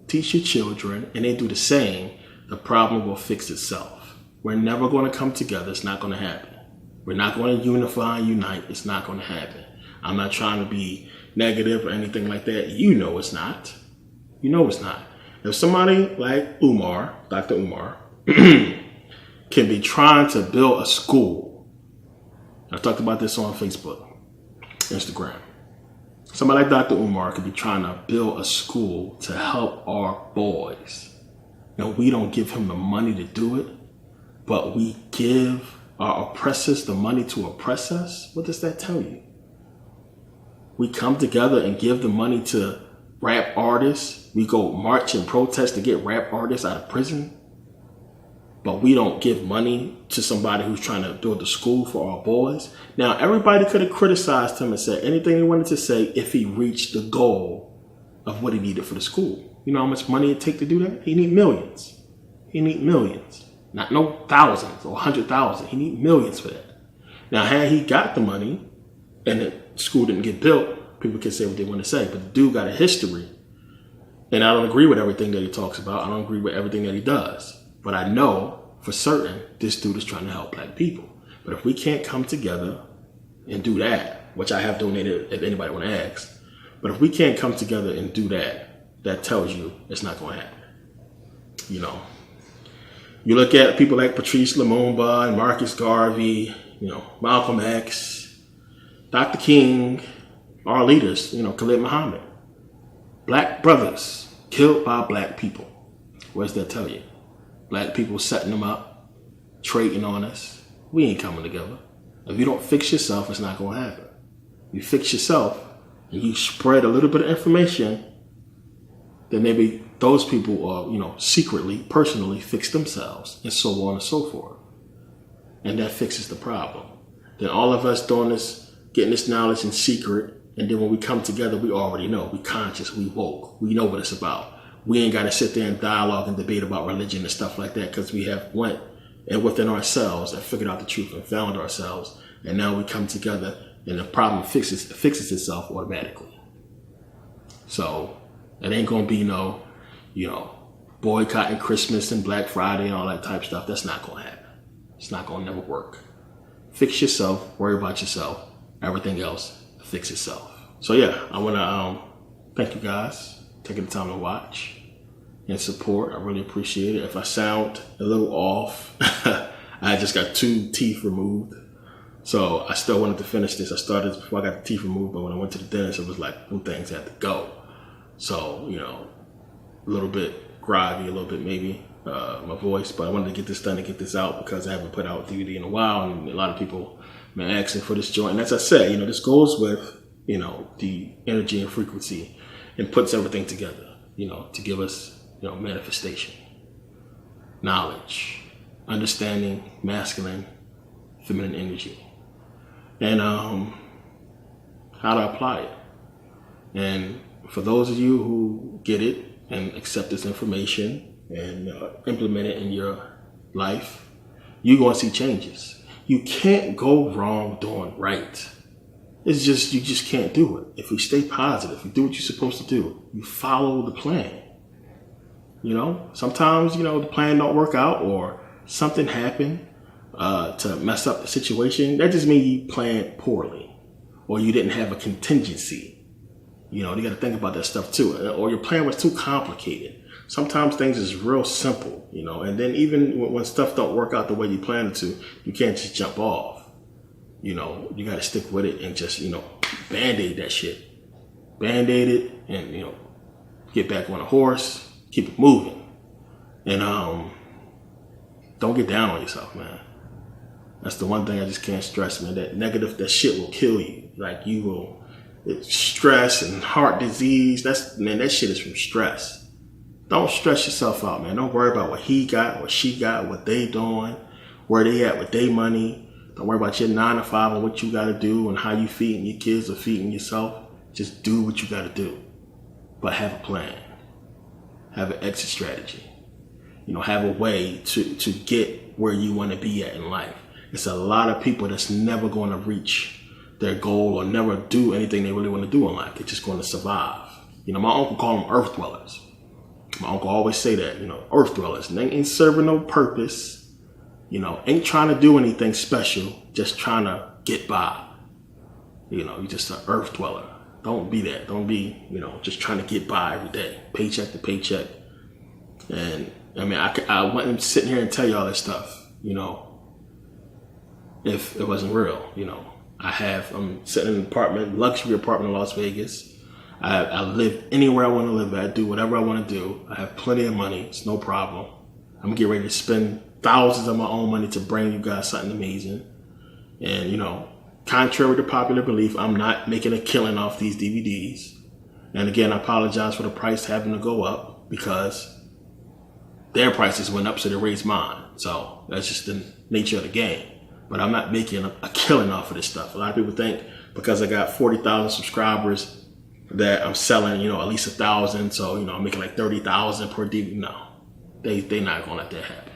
teach your children, and they do the same, the problem will fix itself. We're never going to come together. It's not going to happen. We're not going to unify and unite. It's not going to happen. I'm not trying to be negative or anything like that. You know it's not. You know it's not. If somebody like Umar, Dr. Umar, can be trying to build a school, I've talked about this on Facebook, Instagram. Somebody like Dr. Umar could be trying to build a school to help our boys. Now, we don't give him the money to do it, but we give our oppressors the money to oppress us. What does that tell you? We come together and give the money to rap artists. We go march and protest to get rap artists out of prison. But we don't give money to somebody who's trying to build a school for our boys. Now, everybody could have criticized him and said anything they wanted to say if he reached the goal of what he needed for the school. You know how much money it take to do that? He need millions. He need millions. Not no thousands or 100,000. He need millions for that. Now, had he got the money and the school didn't get built, people can say what they want to say. But the dude got a history. And I don't agree with everything that he talks about. I don't agree with everything that he does. But I know for certain this dude is trying to help black people. But if we can't come together and do that, which I have donated if anybody want to ask, but if we can't come together and do that, that tells you it's not going to happen. You look at people like Patrice Lumumba and Marcus Garvey, Malcolm X, Dr. King, our leaders, Khalid Muhammad. Black brothers killed by black people. What does that tell you? Black people setting them up, trading on us. We ain't coming together. If you don't fix yourself, it's not going to happen. You fix yourself and you spread a little bit of information, then maybe those people are, secretly, personally fix themselves and so on and so forth. And that fixes the problem. Then all of us doing this, getting this knowledge in secret, and then when we come together, we already know. We conscious, we woke, we know what it's about. We ain't got to sit there and dialogue and debate about religion and stuff like that because we have went and within ourselves and figured out the truth and found ourselves. And now we come together and the problem fixes itself automatically. So it ain't going to be no, boycotting Christmas and Black Friday and all that type of stuff. That's not going to happen. It's not going to never work. Fix yourself, worry about yourself. Everything else, fix itself. So yeah, I want to thank you guys taking the time to watch and support. I really appreciate it. If I sound a little off, I just got 2 teeth removed. So I still wanted to finish this. I started before I got the teeth removed, but when I went to the dentist, it was like them things had to go. So, a little bit groggy, a little bit maybe, my voice, but I wanted to get this done and get this out because I haven't put out DVD in a while, and a lot of people been asking for this joint. And as I said, this goes with, the energy and frequency and puts everything together, to give us, manifestation, knowledge, understanding, masculine, feminine energy, and how to apply it. And for those of you who get it and accept this information and implement it in your life, you're going to see changes. You can't go wrong doing right. It's just, you just can't do it. If you stay positive, you do what you're supposed to do, you follow the plan. Sometimes, the plan don't work out or something happened to mess up the situation. That just means you planned poorly or you didn't have a contingency. You got to think about that stuff too. Or your plan was too complicated. Sometimes things is real simple, you know, and then even when stuff don't work out the way you plan it to, you can't just jump off. You know, you got to stick with it and just, you know, band-aid that shit. Band-aid it and, you know, get back on a horse, keep it moving. And don't get down on yourself, man. That's the one thing I just can't stress, man. That negative, that shit will kill you. Like you will, stress and heart disease. That shit is from stress. Don't stress yourself out, man. Don't worry about what he got, what she got, what they doing, where they at with their money. Don't worry about your 9 to 5 and what you got to do and how you feeding your kids or feeding yourself. Just do what you got to do. But have a plan. Have an exit strategy. You know, have a way to get where you want to be at in life. It's a lot of people that's never going to reach their goal or never do anything they really want to do in life. They're just going to survive. You know, my uncle called them earth dwellers. My uncle always say that, you know, earth dwellers. And they ain't serving no purpose, you know, ain't trying to do anything special, just trying to get by. You know, you're just an earth dweller. Don't be that. Don't be, you know, just trying to get by every day, paycheck to paycheck. And I mean, I wouldn't sit here and tell you all this stuff, you know, if it wasn't real. You know, I'm sitting in an apartment, luxury apartment in Las Vegas. I live anywhere I want to live at, do whatever I want to do. I have plenty of money. It's no problem. I'm getting ready to spend thousands of my own money to bring you guys something amazing. And, you know, contrary to popular belief, I'm not making a killing off these DVDs. And again, I apologize for the price having to go up because their prices went up, so they raised mine. So that's just the nature of the game. But I'm not making a killing off of this stuff. A lot of people think because I got 40,000 subscribers that I'm selling, you know, at least 1,000. So, you know, I'm making like 30,000 per DVD. No, they're not going to let that happen.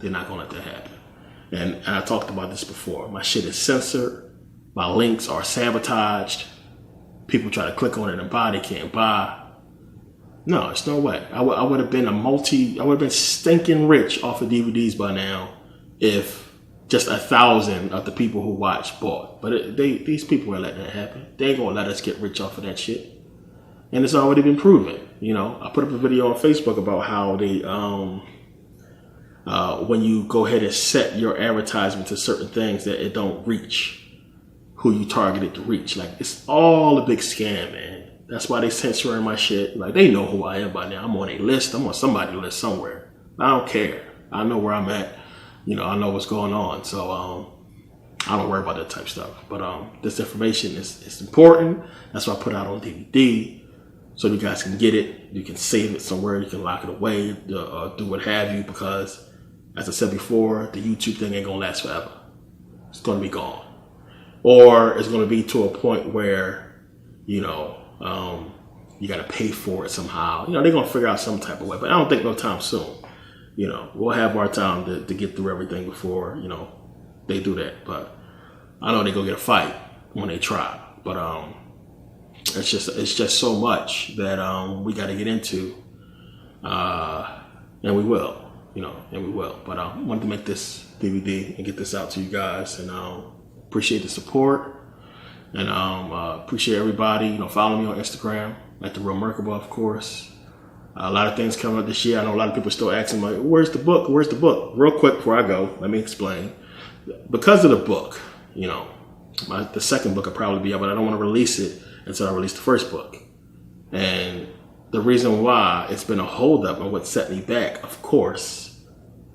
They're not going to let that happen. And I talked about this before. My shit is censored. My links are sabotaged. People try to click on it and buy. They can't buy. No, it's no way. I would have been I would have been stinking rich off of DVDs by now if just 1,000 of the people who watch bought. But these people are letting that happen. They ain't gonna let us get rich off of that shit. And it's already been proven. You know, I put up a video on Facebook about how they, when you go ahead and set your advertisement to certain things that it don't reach who you targeted to reach. Like, it's all a big scam, man. That's why they censoring my shit. Like, they know who I am by now. I'm on a list. I'm on somebody's list somewhere. I don't care. I know where I'm at. You know, I know what's going on. So I don't worry about that type of stuff. But this information is important. That's why I put it out on DVD. So you guys can get it. You can save it somewhere. You can lock it away. Do what have you. Because, as I said before, the YouTube thing ain't going to last forever. It's going to be gone. Or it's going to be to a point where, you know, you got to pay for it somehow. You know, they're going to figure out some type of way. But I don't think no time soon. You know, we'll have our time to get through everything before, you know, they do that. But I know they go get a fight when they try. But it's just so much that we got to get into. And we will, you know, and we will. But I wanted to make this DVD and get this out to you guys. And appreciate the support. And appreciate everybody. You know, follow me on Instagram at The Real Merkable, of course. A lot of things coming up this year. I know a lot of people still asking, like, where's the book? Where's the book? Real quick before I go, let me explain. Because of the book, you know, the second book will probably be out, but I don't want to release it until I release the first book. And the reason why it's been a holdup and what set me back, of course,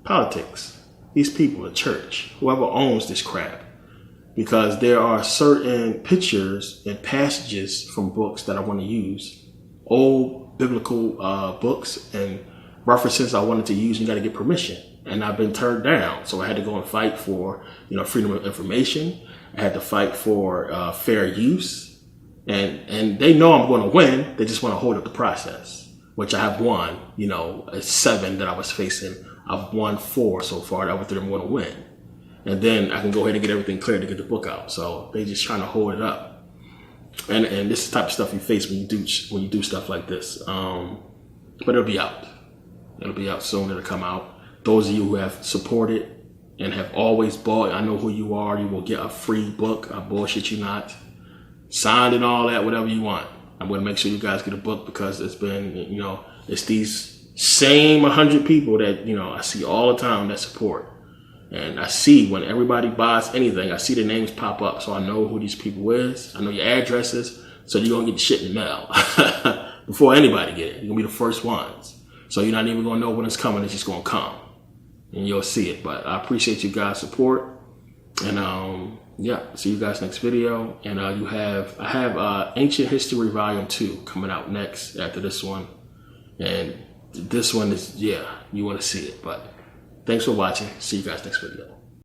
politics. These people, the church, whoever owns this crap. Because there are certain pictures and passages from books that I want to use. Old biblical books and references I wanted to use, you got to get permission. And I've been turned down. So I had to go and fight for, you know, freedom of information. I had to fight for fair use. And they know I'm going to win. They just want to hold up the process, which I have won. You know, 7 that I was facing. I've won 4 so far. The other 3 I'm going to win. And then I can go ahead and get everything clear to get the book out. So they just trying to hold it up. And this is the type of stuff you face when you do stuff like this. But it'll be out. It'll be out soon. It'll come out. Those of you who have supported and have always bought, I know who you are. You will get a free book. I bullshit you not. Signed and all that, whatever you want. I'm going to make sure you guys get a book because it's been, you know, it's these same 100 people that, you know, I see all the time that support. And I see when everybody buys anything, I see the names pop up. So I know who these people is. I know your addresses. So you're going to get the shit in the mail before anybody get it. You're going to be the first ones. So you're not even going to know when it's coming. It's just going to come. And you'll see it. But I appreciate you guys' support. And yeah, see you guys next video. And I have Ancient History Volume 2 coming out next after this one. And this one is, yeah, you want to see it. But thanks for watching. See you guys next video.